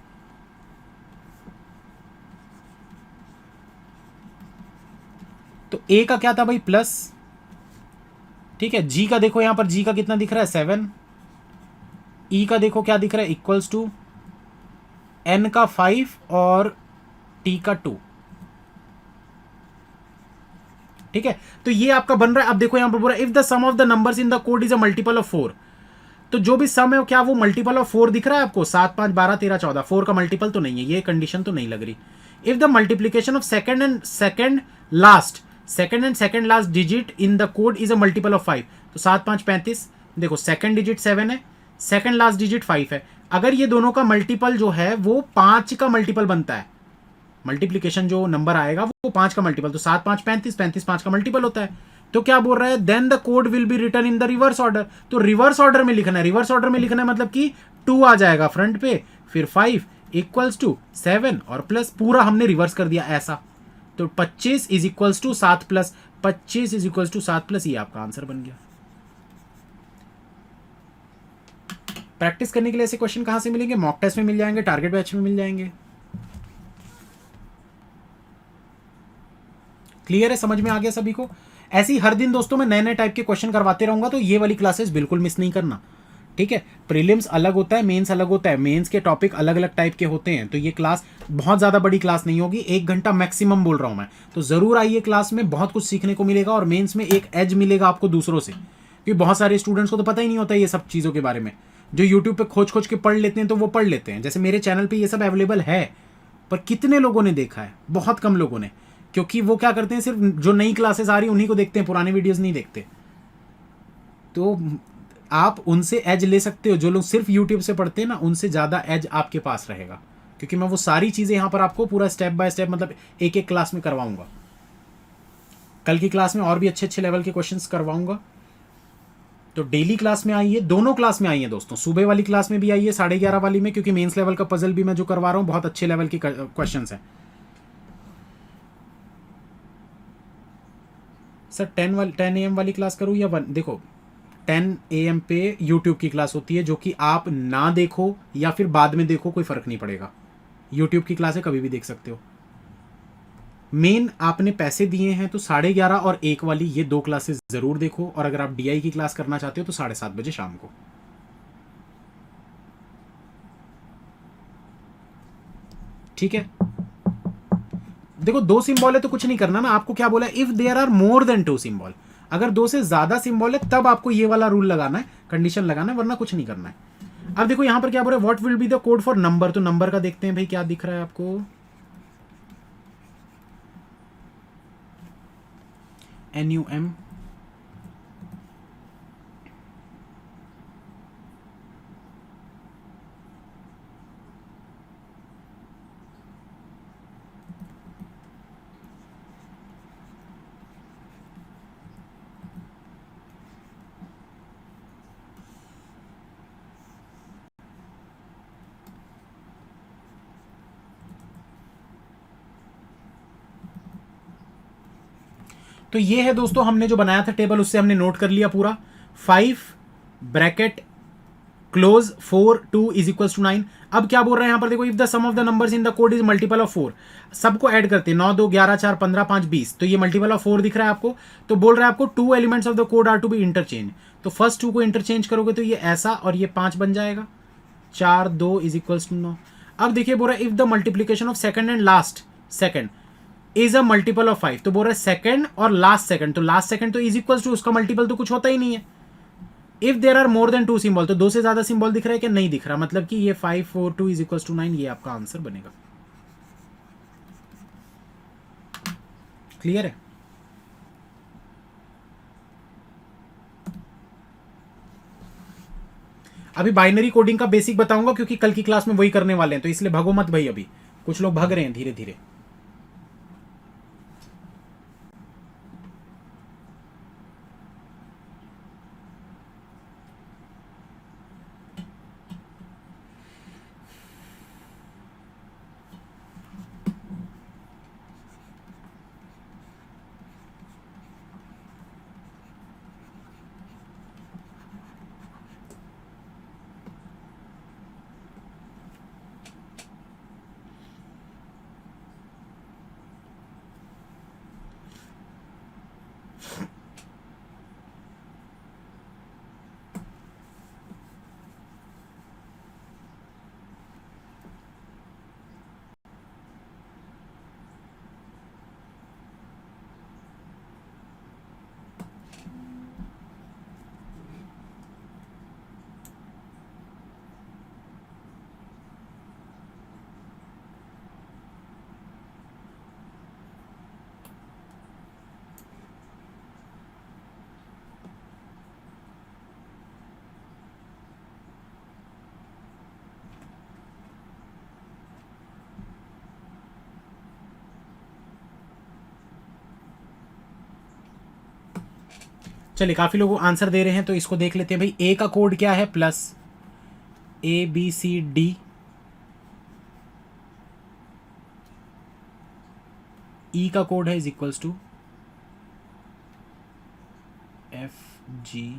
तो ए का क्या था भाई प्लस। ठीक है जी का देखो यहां पर जी का कितना दिख रहा है 7। ई का देखो क्या दिख रहा है इक्वल्स टू एन का 5 और टी का 2। ठीक है, तो ये आपका बन रहा है। अब देखो यहां पर बोला if the sum of the numbers in the code is a multiple of 4, तो जो भी सम है क्या वो मल्टीपल ऑफ 4 दिख रहा है आपको? 7 5 12 13 14, 4 का मल्टीपल तो नहीं है, ये कंडीशन तो नहीं लग रही। If the multiplication of second and second last digit in the code is a multiple of 5, तो 7 5 35, देखो सेकंड डिजिट 7 है, सेकंड लास्ट डिजिट 5 है। अगर ये दोनों का मल्टीपल जो है वो 5 का मल्टीपल बनता है, मल्टीप्लीकेशन जो नंबर आएगा वो 5 का मल्टीपल, तो 7 5 35, 35 5 का मल्टीपल होता है। तो क्या बोल रहा है, then the code will be written in the reverse order, तो रिवर्स ऑर्डर में लिखना है। रिवर्स ऑर्डर में लिखना है मतलब कि 2 आ जाएगा फ्रंट पे, फिर 5 इक्वल्स टू 7 और प्लस, पूरा हमने रिवर्स कर दिया ऐसा। तो 25 is equals to 7 plus 25 is equals to 7 plus, ये आपका आंसर बन गया। प्रैक्टिस करने के लिए ऐसे क्वेश्चन कहां से मिलेंगे? मॉक टेस्ट में मिल जाएंगे, टारगेट बैच में मिल जाएंगे। क्लियर है, समझ में आ गया सभी को? ऐसे ही हर दिन दोस्तों मैं नए नए टाइप के क्वेश्चन करवाते रहूंगा, तो ये वाली क्लासेस बिल्कुल मिस नहीं करना, ठीक है? प्रीलिम्स अलग होता है, मेंस अलग होता है, मेंस के टॉपिक अलग अलग टाइप के होते हैं, तो ये क्लास बहुत ज़्यादा बड़ी क्लास नहीं होगी, 1 घंटा मैक्सिमम बोल रहा हूँ मैं, तो ज़रूर आइए क्लास में, बहुत कुछ सीखने को मिलेगा और मेंस में एक एज मिलेगा आपको दूसरों से, क्योंकि बहुत सारे स्टूडेंट्स को तो पता ही नहीं होता ये सब चीज़ों के बारे में। जो यूट्यूब पे खोज खोज के पढ़ लेते हैं तो वो पढ़ लेते हैं, जैसे मेरे चैनल पर ये सब अवेलेबल है, पर कितने लोगों ने देखा है? बहुत कम लोगों ने, क्योंकि वो क्या करते हैं, सिर्फ जो नई क्लासेस आ रही उन्हीं को देखते हैं, पुराने वीडियोस नहीं देखते। तो आप उनसे एज ले सकते हो, जो लोग सिर्फ यूट्यूब से पढ़ते हैं ना, उनसे ज़्यादा एज आपके पास रहेगा, क्योंकि मैं वो सारी चीज़ें यहाँ पर आपको पूरा स्टेप बाय स्टेप, मतलब एक एक क्लास में करवाऊंगा। कल की क्लास में और भी अच्छे अच्छे लेवल के क्वेश्चंस करवाऊंगा। तो डेली क्लास में आइए, दोनों क्लास में आइए दोस्तों, सुबह वाली क्लास में भी आइए, 11:30 वाली में, क्योंकि मेंस लेवल का पजल भी मैं जो करवा रहा हूँ बहुत अच्छे लेवल के क्वेश्चन हैं। सर 10 AM वाली क्लास करूँ या 1? देखो 10 AM पे यूट्यूब की क्लास होती है, जो कि आप ना देखो या फिर बाद में देखो, कोई फर्क नहीं पड़ेगा। यूट्यूब की क्लास है, कभी भी देख सकते हो। मेन आपने पैसे दिए हैं तो 11:30 और 1 वाली ये 2 क्लासेस जरूर देखो, और अगर आप DI की क्लास करना चाहते हो तो 7:30 बजे शाम को। ठीक है, देखो 2 सिंबल है तो कुछ नहीं करना ना, आपको क्या बोला, if there are more than 2 symbol, अगर 2 से ज्यादा सिंबल है तब आपको ये वाला रूल लगाना है, कंडीशन लगाना है, वरना कुछ नहीं करना है। अब देखो यहां पर क्या बोल रहे हैं, what will be the code for number, तो नंबर का देखते हैं भाई क्या दिख रहा है आपको, NUM, तो ये है दोस्तों हमने जो बनाया था टेबल, उससे हमने नोट कर लिया पूरा। 5 bracket close 4 2 is equal to 9। अब क्या बोल रहे हैं यहां पर, देखो if the sum of the numbers in the code is multiple of 4, सबको ऐड करते हैं, 9 2 11 4 15 5 20, तो ये मल्टीपल ऑफ 4 दिख रहा है आपको। तो बोल रहा है आपको 2 elements of the code are to be interchange, तो फर्स्ट 2 को इंटरचेंज करोगे तो ये ऐसा और ये 5 बन जाएगा, 4 2 इज इक्वल टू 9। अब देखिए बोल रहा है if the multiplication of second and last second is a multiple of 5, तो बोल रहा है सेकंड और लास्ट सेकंड, तो लास्ट सेकंड तो इज इक्वल टू उसका मल्टीपल तो कुछ होता ही नहीं है। If there are more than 2 symbol, तो 2 से ज्यादा सिंबल दिख रहा है क्या? नहीं दिख रहा, मतलब कि ये 5 4 2 इज इक्वल टू 9, ये आपका आंसर बनेगा। क्लियर है? अभी बाइनरी कोडिंग का बेसिक बताऊंगा, क्योंकि कल की क्लास में वही करने वाले हैं, तो इसलिए भगो मत भाई, अभी कुछ लोग भाग रहे हैं धीरे धीरे। चलिए काफ़ी लोग आंसर दे रहे हैं तो इसको देख लेते हैं भाई। ए का कोड क्या है? प्लस ABCD, ई का कोड है is equals to FGHIJ,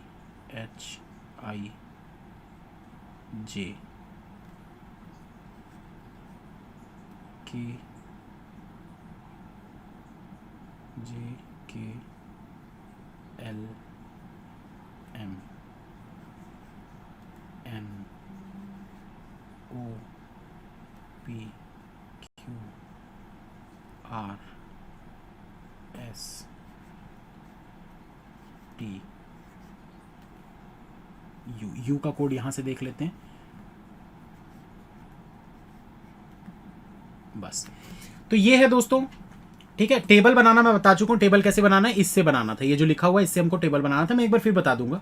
KJKLM NOPQRST U का कोड यहां से देख लेते हैं बस। तो ये है दोस्तों, ठीक है। टेबल बनाना मैं बता चुका हूं, टेबल कैसे बनाना है, इससे बनाना था। ये जो लिखा हुआ है इससे हमको टेबल बनाना था, मैं एक बार फिर बता दूंगा।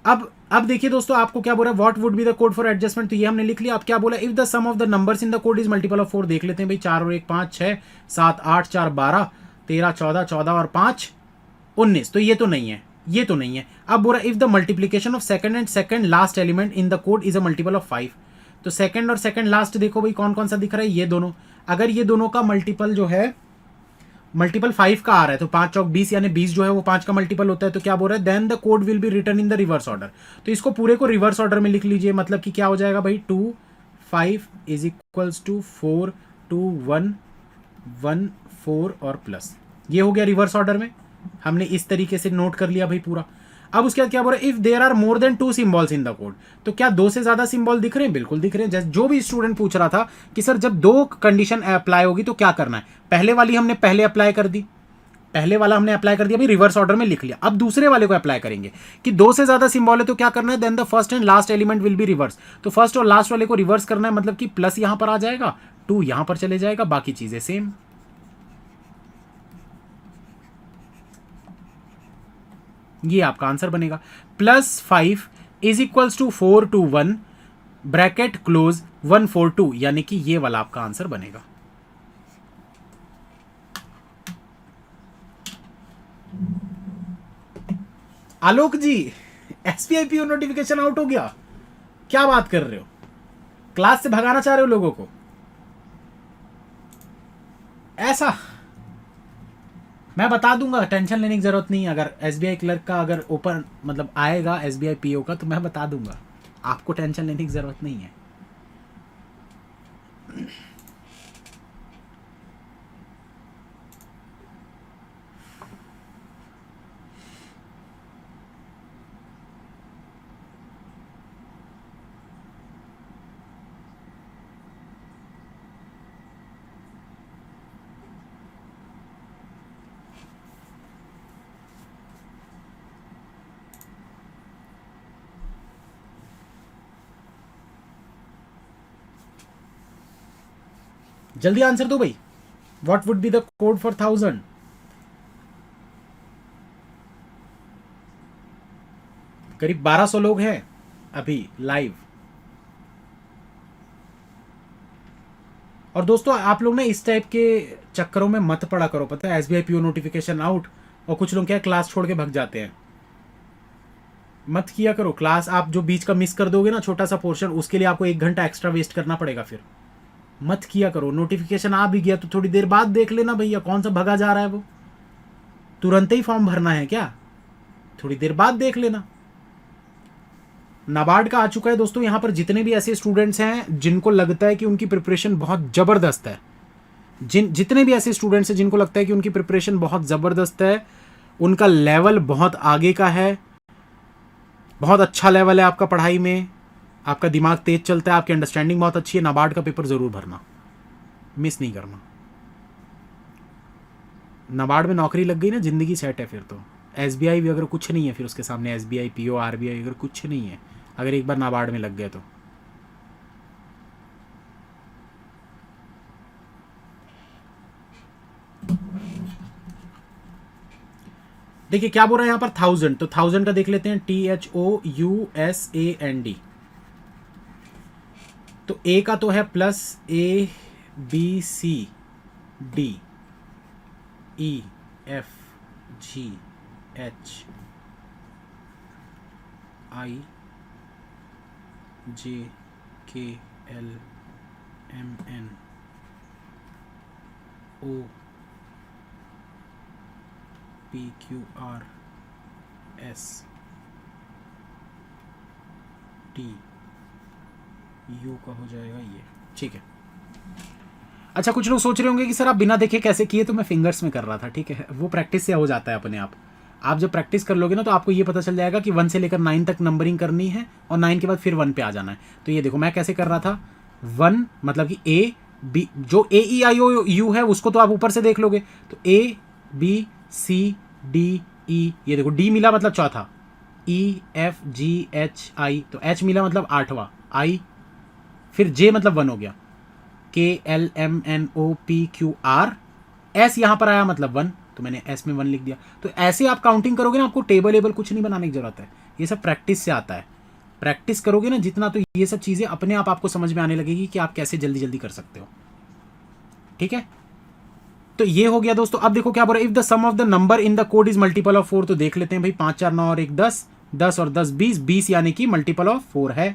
अब देखिए दोस्तों, आपको क्या बोला, what would be the code for adjustment, तो ये हमने लिख लिया। अब क्या बोला, if the sum of the numbers in the code is multiple of 4, देख लेते हैं भाई। 4 और 1 5, 6 7 8 4 12 13 14 14 और 5 19, तो ये तो नहीं है, ये तो नहीं है। अब बोला if the multiplication of second and second last element in the code is a multiple of 5, तो सेकंड और सेकंड लास्ट देखो भाई कौन कौन सा दिख रहा है, ये दोनों। अगर ये दोनों का मल्टीपल जो है मल्टीपल 5 का आ रहा है, तो 5 चौक 20 यानी 20 जो है वो 5 का मल्टीपल होता है। तो क्या बोल रहा है, then the code will be written in the reverse order. तो इसको पूरे को रिवर्स ऑर्डर में लिख लीजिए, मतलब कि क्या हो जाएगा भाई, 2 5 इज इक्वल्स टू 4 2 1 1 4 और प्लस, ये हो गया रिवर्स ऑर्डर में। हमने इस तरीके से नोट कर लिया भाई पूरा। अब उसके बाद क्या बोल रहा है, if there are more than 2 symbols in the code, तो क्या 2 से ज्यादा सिंबल दिख रहे हैं? बिल्कुल दिख रहे हैं। जैसे जो भी स्टूडेंट पूछ रहा था कि सर जब 2 कंडीशन अप्लाई होगी तो क्या करना है, पहले वाली हमने पहले अप्लाई कर दी, पहले वाला हमने अप्लाई कर दिया भाई, रिवर्स ऑर्डर में लिख लिया। अब दूसरे वाले को अप्लाई करेंगे कि 2 से ज्यादा सिंबल है तो क्या करना है, then the first and last element will be reverse. तो फर्स्ट और लास्ट वाले को रिवर्स करना है, मतलब कि प्लस यहां पर आ जाएगा, 2 यहां पर चले जाएगा, बाकी चीजें सेम। ये आपका आंसर बनेगा। +5 is equals to 4 2 1 bracket close 1 4 2, यानी कि ये वाला आपका आंसर बनेगा। आलोक जी, SBI PO नोटिफिकेशन आउट हो गया, क्या बात कर रहे हो, क्लास से भगाना चाह रहे हो लोगों को? ऐसा मैं बता दूंगा, टेंशन लेने की जरूरत नहीं। अगर SBI क्लर्क का अगर ओपन मतलब आएगा SBI PO का, तो मैं बता दूंगा, आपको टेंशन लेने की जरूरत नहीं है। जल्दी आंसर दो भाई, what would be the code for 1000? करीब 1200 लोग हैं अभी लाइव। और दोस्तों आप लोग ना इस टाइप के चक्करों में मत पड़ा करो, पता है, SBI PO नोटिफिकेशन आउट और कुछ लोग क्या क्लास छोड़ के भग जाते हैं। मत किया करो क्लास, आप जो बीच का मिस कर दोगे ना छोटा सा पोर्शन, उसके लिए आपको 1 घंटा एक्स्ट्रा वेस्ट करना पड़ेगा। फिर मत किया करो। नोटिफिकेशन आ भी गया तो थोड़ी देर बाद देख लेना भैया, कौन सा भगा जा रहा है वो, तुरंत ही फॉर्म भरना है क्या? थोड़ी देर बाद देख लेना। नाबार्ड का आ चुका है दोस्तों। यहां पर जितने भी ऐसे स्टूडेंट्स हैं जिनको लगता है कि उनकी प्रिपरेशन बहुत जबरदस्त है, जितने भी ऐसे स्टूडेंट्स हैं जिनको लगता है कि उनकी प्रिपरेशन बहुत जबरदस्त है, उनका लेवल बहुत आगे का है, बहुत अच्छा लेवल है आपका पढ़ाई में, आपका दिमाग तेज चलता है, आपकी अंडरस्टैंडिंग बहुत अच्छी है, नाबार्ड का पेपर जरूर भरना, मिस नहीं करना। नाबार्ड में नौकरी लग गई ना, जिंदगी सेट है फिर तो। SBI भी अगर कुछ नहीं है फिर उसके सामने, SBI PO RBI अगर कुछ नहीं है, अगर एक बार नाबार्ड में लग गए तो। देखिए क्या बोल रहा है यहाँ पर 1000, तो 1000 का देख लेते हैं, THOUSAND। तो A का तो है प्लस ABCDEFGHIJ यू का हो जाएगा ये, ठीक है। अच्छा, कुछ लोग सोच रहे होंगे कि सर आप बिना देखे कैसे किए, तो मैं फिंगर्स में कर रहा था, ठीक है। वो प्रैक्टिस से हो जाता है अपने आप जब प्रैक्टिस कर लोगे ना तो आपको ये पता चल जाएगा कि 1 से लेकर 9 तक नंबरिंग करनी है और 9 के बाद फिर 1 पे आ जाना है। तो ये देखो मैं कैसे कर रहा था, 1 मतलब कि ए बी, जो ए ई आई ओ यू है उसको तो आप ऊपर से देख लोगे, तो A B C D E, ये देखो डी मिला मतलब चौथा, E F G H I, तो एच मिला मतलब 8वां, आई फिर जे मतलब 1 हो गया, K L M N O P Q R, S यहां पर आया मतलब 1, तो मैंने एस में 1 लिख दिया। तो ऐसे आप काउंटिंग करोगे ना, आपको टेबल कुछ नहीं बनाने की जरूरत है, ये सब प्रैक्टिस से आता है। प्रैक्टिस करोगे ना जितना, तो ये सब चीजें अपने आप आपको समझ में आने लगेगी कि आप कैसे जल्दी जल्दी कर सकते हो, ठीक है। तो ये हो गया दोस्तों। अब देखो क्या बोल रहा है, if the sum of the number in the code is multiple of 4, तो देख लेते हैं भाई, 5 4 9 और 1 10, 10 और 10 20, 20 यानी कि मल्टीपल ऑफ 4 है।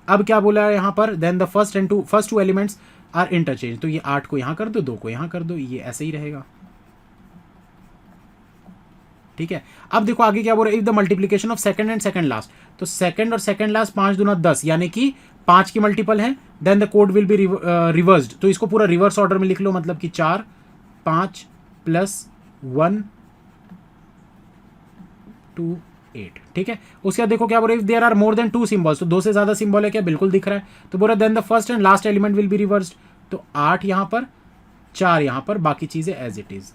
अब क्या बोला है यहां पर, then the first two elements are interchange, तो ये 8 को यहां कर दो, 2 को यहां कर दो, ये ऐसे ही रहेगा, ठीक है। अब देखो आगे क्या बोल रहा है, if the multiplication of second and second last, तो सेकंड और सेकंड लास्ट 5 दूना 10 यानी कि 5 की मल्टीपल है, then the code will be reversed, तो इसको पूरा रिवर्स ऑर्डर में लिख लो, मतलब कि 4 5 प्लस 1 2 8, ठीक है। उसके बाद देखो क्या बोल रहा है, if there are more than 2 symbols, तो 2 से ज्यादा सिंबल है क्या, बिल्कुल दिख रहा है, तो बोल रहा है then the first and last element will be reversed, तो 8 यहां पर 4 यहां पर, बाकी चीजें एज इट इज,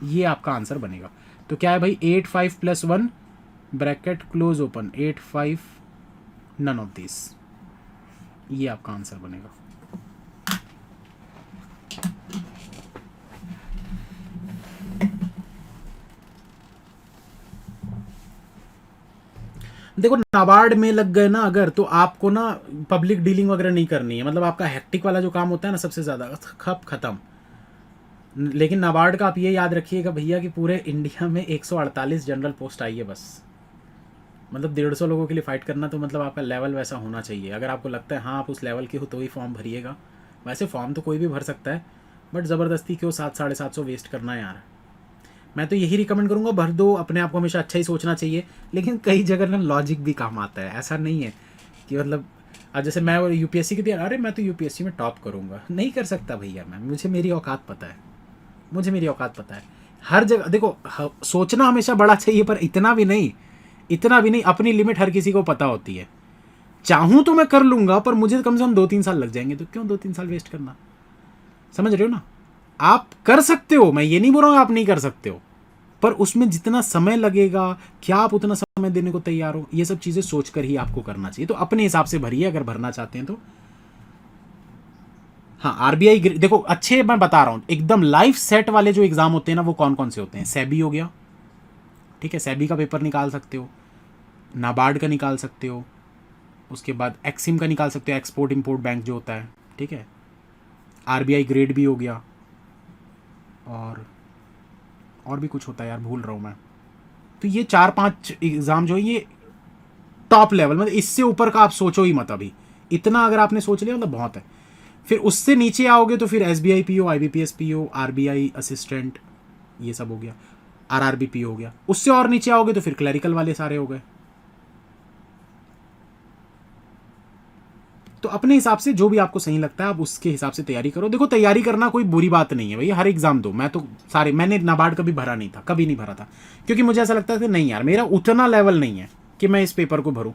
ये आपका आंसर बनेगा। तो क्या है भाई, 8 5 plus 1 bracket close open, 8 5 none of this, ये आपका आंसर बनेगा। देखो नाबार्ड में लग गए ना अगर, तो आपको ना पब्लिक डीलिंग वगैरह नहीं करनी है, मतलब आपका हेक्टिक वाला जो काम होता है ना सबसे ज्यादा खत्म। लेकिन नाबार्ड का आप ये याद रखिएगा भैया कि पूरे इंडिया में 148 जनरल पोस्ट आई है बस, मतलब 150 लोगों के लिए फाइट करना, तो मतलब आपका लेवल वैसा होना चाहिए। अगर आपको लगता है हाँ आप उस लेवल के हो तो ही फॉर्म भरिएगा, वैसे फॉर्म तो कोई भी भर सकता है, बट ज़बरदस्ती क्यों 700-750 वेस्ट करना है यार। मैं तो यही रिकमेंड करूँगा, भर दो, अपने आप को हमेशा अच्छा ही सोचना चाहिए, लेकिन कई जगह ना लॉजिक भी काम आता है, ऐसा नहीं है कि मतलब आज जैसे मैं यूपीएससी की तैयारी, अरे मैं तो यूपीएससी में टॉप करूँगा, नहीं कर सकता भैया मैं, मुझे मेरी औकात पता है, मुझे मेरी औकात पता है। हर जगह देखो सोचना हमेशा बड़ा चाहिए, पर इतना भी नहीं, इतना भी नहीं, अपनी लिमिट हर किसी को पता होती है। चाहूँ तो मैं कर लूँगा, पर मुझे कम से कम 2-3 साल लग जाएंगे, तो क्यों 2-3 साल वेस्ट करना, समझ रहे हो ना। आप कर सकते हो, मैं ये नहीं बोल रहा हूँ आप नहीं कर सकते हो, पर उसमें जितना समय लगेगा क्या आप उतना समय देने को तैयार हो, ये सब चीज़ें सोचकर ही आपको करना चाहिए। तो अपने हिसाब से भरिए अगर भरना चाहते हैं तो। हाँ आरबीआई देखो अच्छे, मैं बता रहा हूँ एकदम लाइफ सेट वाले जो एग्जाम होते हैं ना, वो कौन कौन से होते हैं, सेबी हो गया, ठीक है, सेबी का पेपर निकाल सकते हो, नाबार्ड का निकाल सकते हो, उसके बाद एक्सिम का निकाल सकते हो, एक्सपोर्ट इंपोर्ट बैंक जो होता है, ठीक है, आरबीआई ग्रेड भी हो गया, और भी कुछ होता है यार भूल रहा हूँ मैं। तो ये 4-5 एग्ज़ाम जो है ये टॉप लेवल, मतलब इससे ऊपर का आप सोचो ही मत अभी, इतना अगर आपने सोच लिया मतलब बहुत है। फिर उससे नीचे आओगे तो फिर SBI PO, IBPS PO, RBI assistant, ये सब हो गया, आरआरबी पीओ हो गया। उससे और नीचे आओगे तो फिर क्लरिकल वाले सारे हो गए। तो अपने हिसाब से जो भी आपको सही लगता है आप उसके हिसाब से तैयारी करो। देखो तैयारी करना कोई बुरी बात नहीं है भैया, हर एग्जाम दो। मैं तो सारे, मैंने नाबार्ड कभी भरा नहीं था, कभी नहीं भरा था, क्योंकि मुझे ऐसा लगता था नहीं यार मेरा उतना लेवल नहीं है कि मैं इस पेपर को भरूं।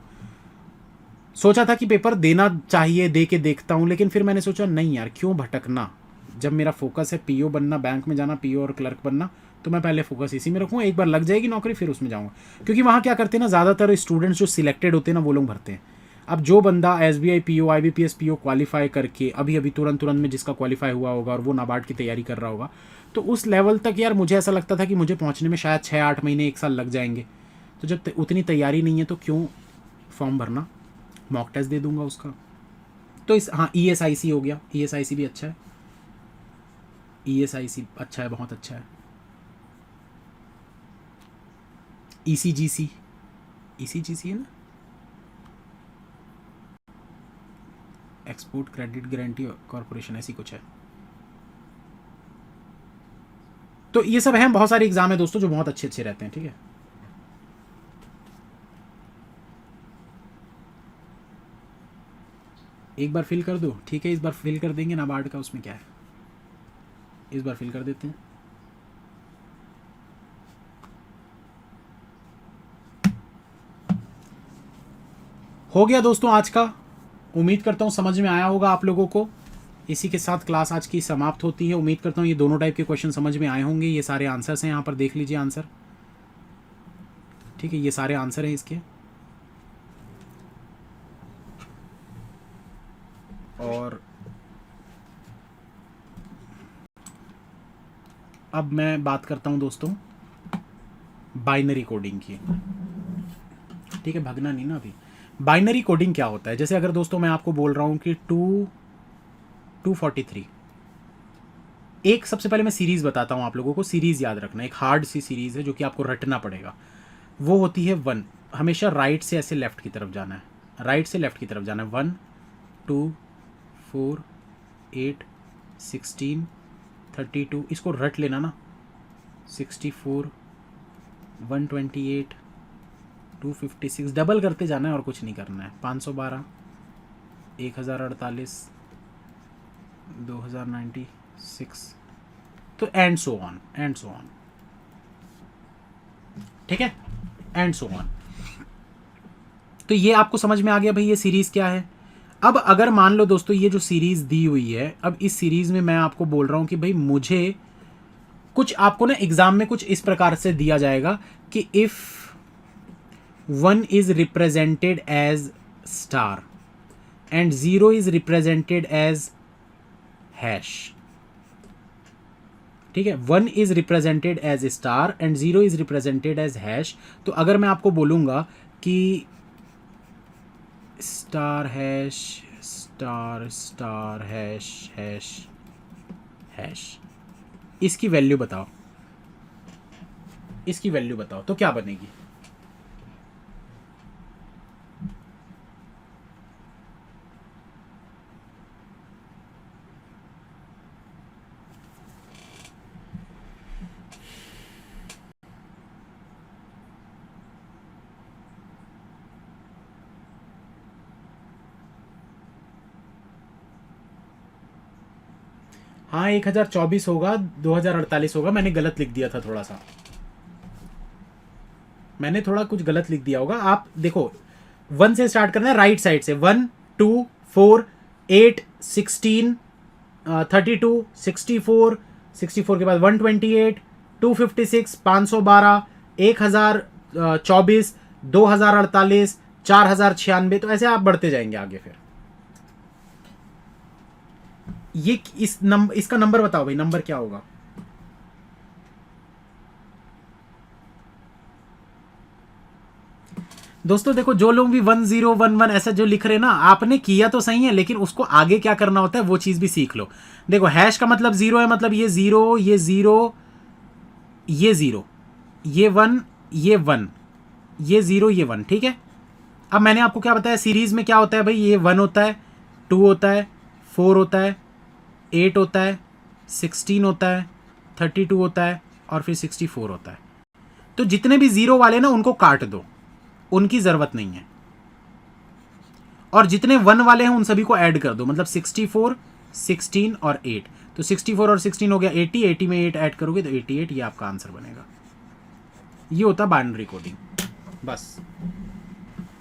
सोचा था कि पेपर देना चाहिए, दे के देखता हूं, लेकिन फिर मैंने सोचा नहीं यार क्यों भटकना, जब मेरा फोकस है पीओ बनना, बैंक में जाना, पीओ और क्लर्क बनना, तो मैं पहले फोकस इसी में रखूँ। एक बार लग जाएगी नौकरी फिर उसमें जाऊँगा, क्योंकि वहाँ क्या करते हैं ना, ज़्यादातर स्टूडेंट्स जो सिलेक्टेड होते हैं ना वो लोग भरते हैं। अब जो बंदा SBI PO, IBPS PO qualify करके अभी तुरंत में जिसका क्वालिफाई हुआ होगा और वो नाबार्ड की तैयारी कर रहा होगा, तो उस लेवल तक यार मुझे ऐसा लगता था कि मुझे पहुँचने में शायद 6-8 महीने 1 साल लग जाएंगे। तो जब उतनी तैयारी नहीं है तो क्यों फॉर्म भरना, मॉक टेस्ट दे दूंगा उसका। तो इस हाँ ईएसआईसी हो गया, ईएसआईसी भी अच्छा है, ईएसआईसी अच्छा है, बहुत अच्छा है। ECGC, ECGC है ना, एक्सपोर्ट क्रेडिट गारंटी कॉरपोरेशन, ऐसी कुछ है। तो ये सब हैं, बहुत सारे एग्जाम है दोस्तों जो बहुत अच्छे अच्छे रहते हैं, ठीक है। एक बार फिल कर दो, ठीक है, इस बार फिल कर देंगे नाबार्ड का, उसमें क्या है, इस बार फिल कर देते हैं। हो गया दोस्तों आज का, उम्मीद करता हूँ समझ में आया होगा आप लोगों को। इसी के साथ क्लास आज की समाप्त होती है। उम्मीद करता हूँ ये दोनों टाइप के क्वेश्चन समझ में आए होंगे। ये सारे आंसर्स हैं, यहाँ पर देख लीजिए आंसर, ठीक है, ये सारे आंसर हैं इसके। और अब मैं बात करता हूँ दोस्तों बाइनरी कोडिंग की, ठीक है, भगना नहीं ना अभी। बाइनरी कोडिंग क्या होता है, जैसे अगर दोस्तों मैं आपको बोल रहा हूँ कि 243, एक सबसे पहले मैं सीरीज बताता हूँ आप लोगों को, सीरीज याद रखना, एक हार्ड सी सीरीज है जो कि आपको रटना पड़ेगा। वो होती है 1, हमेशा राइट से ऐसे लेफ्ट की तरफ जाना है, राइट से लेफ्ट की तरफ जाना है। 1 2 4 8 16 32, इसको रट लेना ना, 64 128 256, डबल करते जाना है और कुछ नहीं करना है। 512 1048 2096, तो and so on, and so on, ठीक है, एंड सो ऑन। तो ये आपको समझ में आ गया भाई ये सीरीज क्या है। अब अगर मान लो दोस्तों ये जो सीरीज दी हुई है, अब इस सीरीज में मैं आपको बोल रहा हूं कि भाई मुझे कुछ, आपको ना एग्जाम में कुछ इस प्रकार से दिया जाएगा कि if 1 is represented as star and 0 is represented as hash, ठीक है, 1 is represented as star and 0 is represented as hash. तो अगर मैं आपको बोलूंगा कि star hash star star hash hash hash, इसकी वैल्यू बताओ, इसकी वैल्यू बताओ, तो क्या बनेगी। हाँ 1024 होगा, 2048 होगा, मैंने गलत लिख दिया था थोड़ा सा, मैंने थोड़ा कुछ गलत लिख दिया होगा। आप देखो 1 से स्टार्ट करना है, राइट साइड से, 1 2 4 8 16 32 64, 64 के बाद 128 256 512 1024 2048 4096, तो ऐसे आप बढ़ते जाएंगे आगे। फिर ये इस नंबर, इसका नंबर बताओ भाई, नंबर क्या होगा। दोस्तों देखो जो लोग भी 1011 ऐसा जो लिख रहे ना, आपने किया तो सही है, लेकिन उसको आगे क्या करना होता है वो चीज भी सीख लो। देखो हैश का मतलब 0 है, मतलब ये 0 ये 0 ये 0 ये 1 ये 1 ये 0 ये 1, ठीक है। अब मैंने आपको क्या बताया, सीरीज में क्या होता है भाई, ये 1 होता है, 2 होता है, 4 होता है, 8 होता है, 16 होता है, 32 होता है और फिर 64 होता है। तो जितने भी 0 वाले ना उनको काट दो, उनकी ज़रूरत नहीं है, और जितने 1 वाले हैं उन सभी को ऐड कर दो, मतलब 64 16 और 8, तो 64 और 16 हो गया 80, 80 में 8 ऐड करोगे तो 88, ये आपका आंसर बनेगा। ये होता है बाइनरी कोडिंग, बस।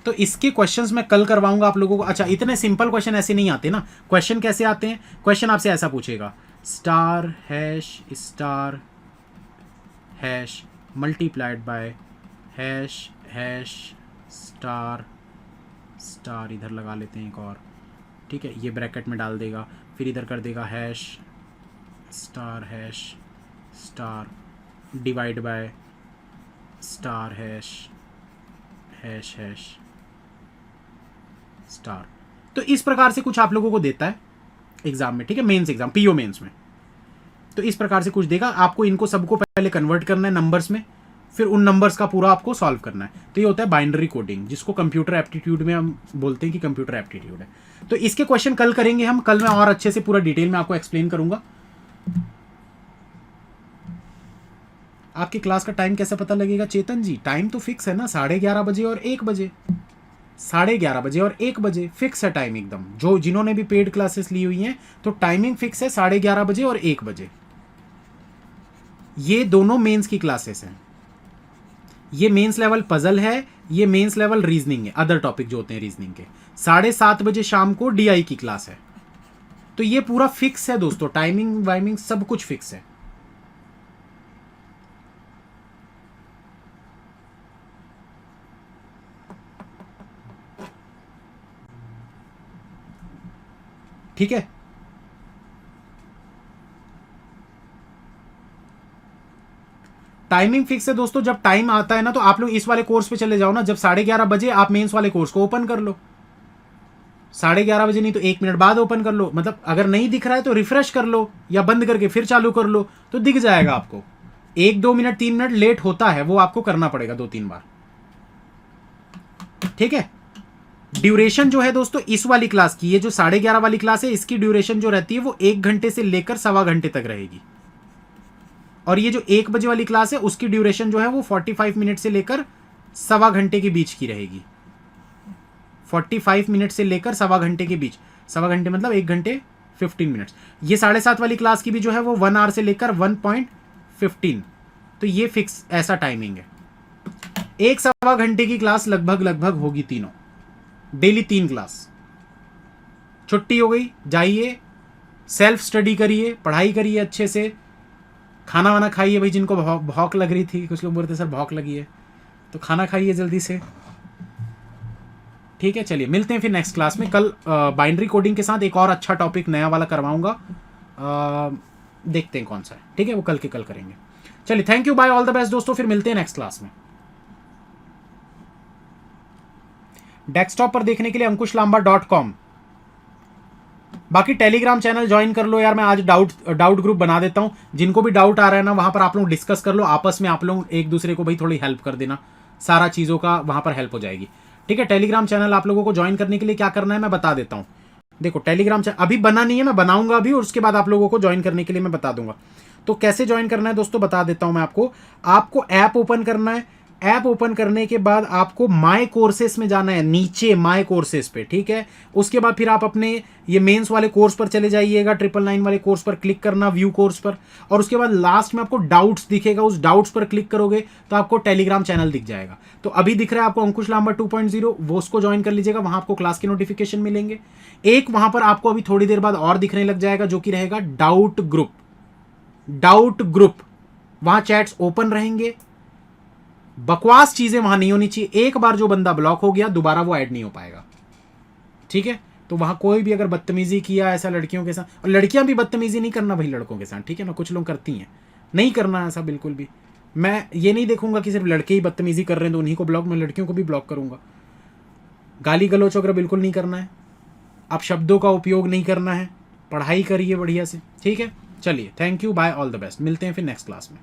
तो इसके क्वेश्चंस मैं कल करवाऊंगा आप लोगों को। अच्छा, इतने सिंपल क्वेश्चन ऐसे नहीं आते ना। क्वेश्चन कैसे आते हैं, क्वेश्चन आपसे ऐसा पूछेगा, star hash multiplied by hash hash star star, इधर लगा लेते हैं एक और, ठीक है, ये ब्रैकेट में डाल देगा, फिर इधर कर देगा hash star divide by star hash hash hash star. तो इस प्रकार से कुछ आप लोगों को देता है एग्जाम में, ठीक है, मेंस एग्जाम, पीओ मेंस में। तो इस प्रकार से कुछ देगा आपको, इनको सबको पहले कन्वर्ट करना है नंबर्स में, फिर उन नंबर्स का पूरा आपको सॉल्व करना है। तो ये होता है बाइनरी कोडिंग, जिसको कंप्यूटर एप्टीट्यूड में हम बोलते हैं कि कंप्यूटर एप्टीट्यूड है। तो इसके क्वेश्चन कल करेंगे हम, कल मैं और अच्छे से पूरा डिटेल में आपको एक्सप्लेन करूंगा। आपकी क्लास का टाइम कैसे पता लगेगा चेतन जी? टाइम तो फिक्स है ना, 11:30 बजे और 1 बजे। 11:30 बजे और 1 बजे फिक्स है टाइम एकदम। जो जिन्होंने भी पेड क्लासेस ली हुई हैं तो टाइमिंग फिक्स है 11:30 बजे और 1 बजे। ये दोनों मेंस की क्लासेस हैं। ये मेंस लेवल पजल है, ये मेंस लेवल रीजनिंग है, अदर टॉपिक जो होते हैं रीजनिंग के। 7:30 बजे शाम को डीआई की क्लास है। तो ये पूरा फिक्स है दोस्तों, टाइमिंग वाइमिंग सब कुछ फिक्स है। ठीक है, टाइमिंग फिक्स है दोस्तों। जब टाइम आता है ना तो आप लोग इस वाले कोर्स पे चले जाओ ना, जब 11:30 बजे आप मेंस वाले कोर्स को ओपन कर लो। 11:30 बजे नहीं तो 1 मिनट बाद ओपन कर लो, मतलब अगर नहीं दिख रहा है तो रिफ्रेश कर लो या बंद करके फिर चालू कर लो तो दिख जाएगा आपको। 1-2 मिनट 3 मिनट लेट होता है, वो आपको करना पड़ेगा 2-3 बार। ठीक है, ड्यूरेशन जो है दोस्तों इस वाली क्लास की, ये जो 11:30 वाली क्लास है, इसकी ड्यूरेशन जो रहती है वो 1 घंटे से लेकर 1.25 घंटे तक रहेगी। और ये जो 1 बजे वाली क्लास है उसकी ड्यूरेशन जो है वो 45 मिनट से लेकर 1.25 घंटे के बीच की रहेगी। 45 मिनट से लेकर 1.25 घंटे के बीच, 1.25 घंटे मतलब 1 घंटे 15 मिनट। ये 7:30 वाली क्लास की भी जो है वो 1 आवर से लेकर 1.15। तो ये फिक्स ऐसा टाइमिंग है। 1.25 घंटे की क्लास लगभग होगी तीनों, डेली 3 क्लास। छुट्टी हो गई, जाइए सेल्फ स्टडी करिए, पढ़ाई करिए अच्छे से, खाना वाना खाइए भाई। जिनको भौक लग रही थी, कुछ लोग बोलते सर भौक लगी है, तो खाना खाइए जल्दी से। ठीक है, चलिए मिलते हैं फिर नेक्स्ट क्लास में। कल बाइनरी कोडिंग के साथ एक और अच्छा टॉपिक नया वाला करवाऊंगा, देखते हैं कौन सा है। ठीक है, वो कल के कल करेंगे। चलिए, thank you, bye, all the best दोस्तों, फिर मिलते हैं नेक्स्ट क्लास में। डेस्कटॉप पर देखने के लिए ankushlambar.com। बाकी टेलीग्राम चैनल ज्वाइन कर लो यार, मैं आज डाउट ग्रुप बना देता हूं। जिनको भी डाउट आ रहा है ना, वहां पर आप लोग डिस्कस कर लो आपस में, आप लोग एक दूसरे को भाई थोड़ी हेल्प कर देना, सारा चीज़ों का वहां पर हेल्प हो जाएगी। ठीक है, टेलीग्राम चैनल आप लोगों को ज्वाइन करने के लिए क्या करना है मैं बता देता हूँ। देखो, टेलीग्राम चैनल अभी बना नहीं है, मैं बनाऊंगा अभी, और उसके बाद आप लोगों को ज्वाइन करने के लिए मैं बता दूंगा। तो कैसे ज्वाइन करना है दोस्तों बता देता हूं मैं आपको ऐप ओपन करना है। ऐप ओपन करने के बाद आपको माय कोर्सेस में जाना है, नीचे माय कोर्सेस पे। ठीक है, उसके बाद फिर आप अपने ये मेंस वाले कोर्स पर चले जाइएगा, 999 वाले कोर्स पर क्लिक करना, व्यू कोर्स पर, और उसके बाद लास्ट में आपको डाउट्स दिखेगा, उस डाउट्स पर क्लिक करोगे तो आपको टेलीग्राम चैनल दिख जाएगा। तो अभी दिख रहा है आपको अंकुश लांबा 2.0, वो उसको ज्वाइन कर लीजिएगा, वहां आपको क्लास के नोटिफिकेशन मिलेंगे। एक वहां पर आपको अभी थोड़ी देर बाद और दिखने लग जाएगा, जो कि रहेगा डाउट ग्रुप। वहां चैट्स ओपन रहेंगे, बकवास चीजें वहां नहीं होनी चाहिए। एक बार जो बंदा ब्लॉक हो गया दोबारा वो ऐड नहीं हो पाएगा। ठीक है, तो वहां कोई भी अगर बदतमीजी किया ऐसा लड़कियों के साथ, और लड़कियां भी बदतमीजी नहीं करना भाई लड़कों के साथ, ठीक है ना, कुछ लोग करती हैं, नहीं करना ऐसा बिल्कुल भी। मैं ये नहीं देखूंगा कि सिर्फ लड़के ही बदतमीजी कर रहे हैं तो उन्हीं को ब्लॉक, मैं लड़कियों को भी ब्लॉक करूंगा। गाली गलौच वगैरह बिल्कुल नहीं करना है, आप शब्दों का उपयोग नहीं करना है, पढ़ाई करिए बढ़िया से। ठीक है, चलिए, thank you, bye, all the best, मिलते हैं फिर नेक्स्ट क्लास में।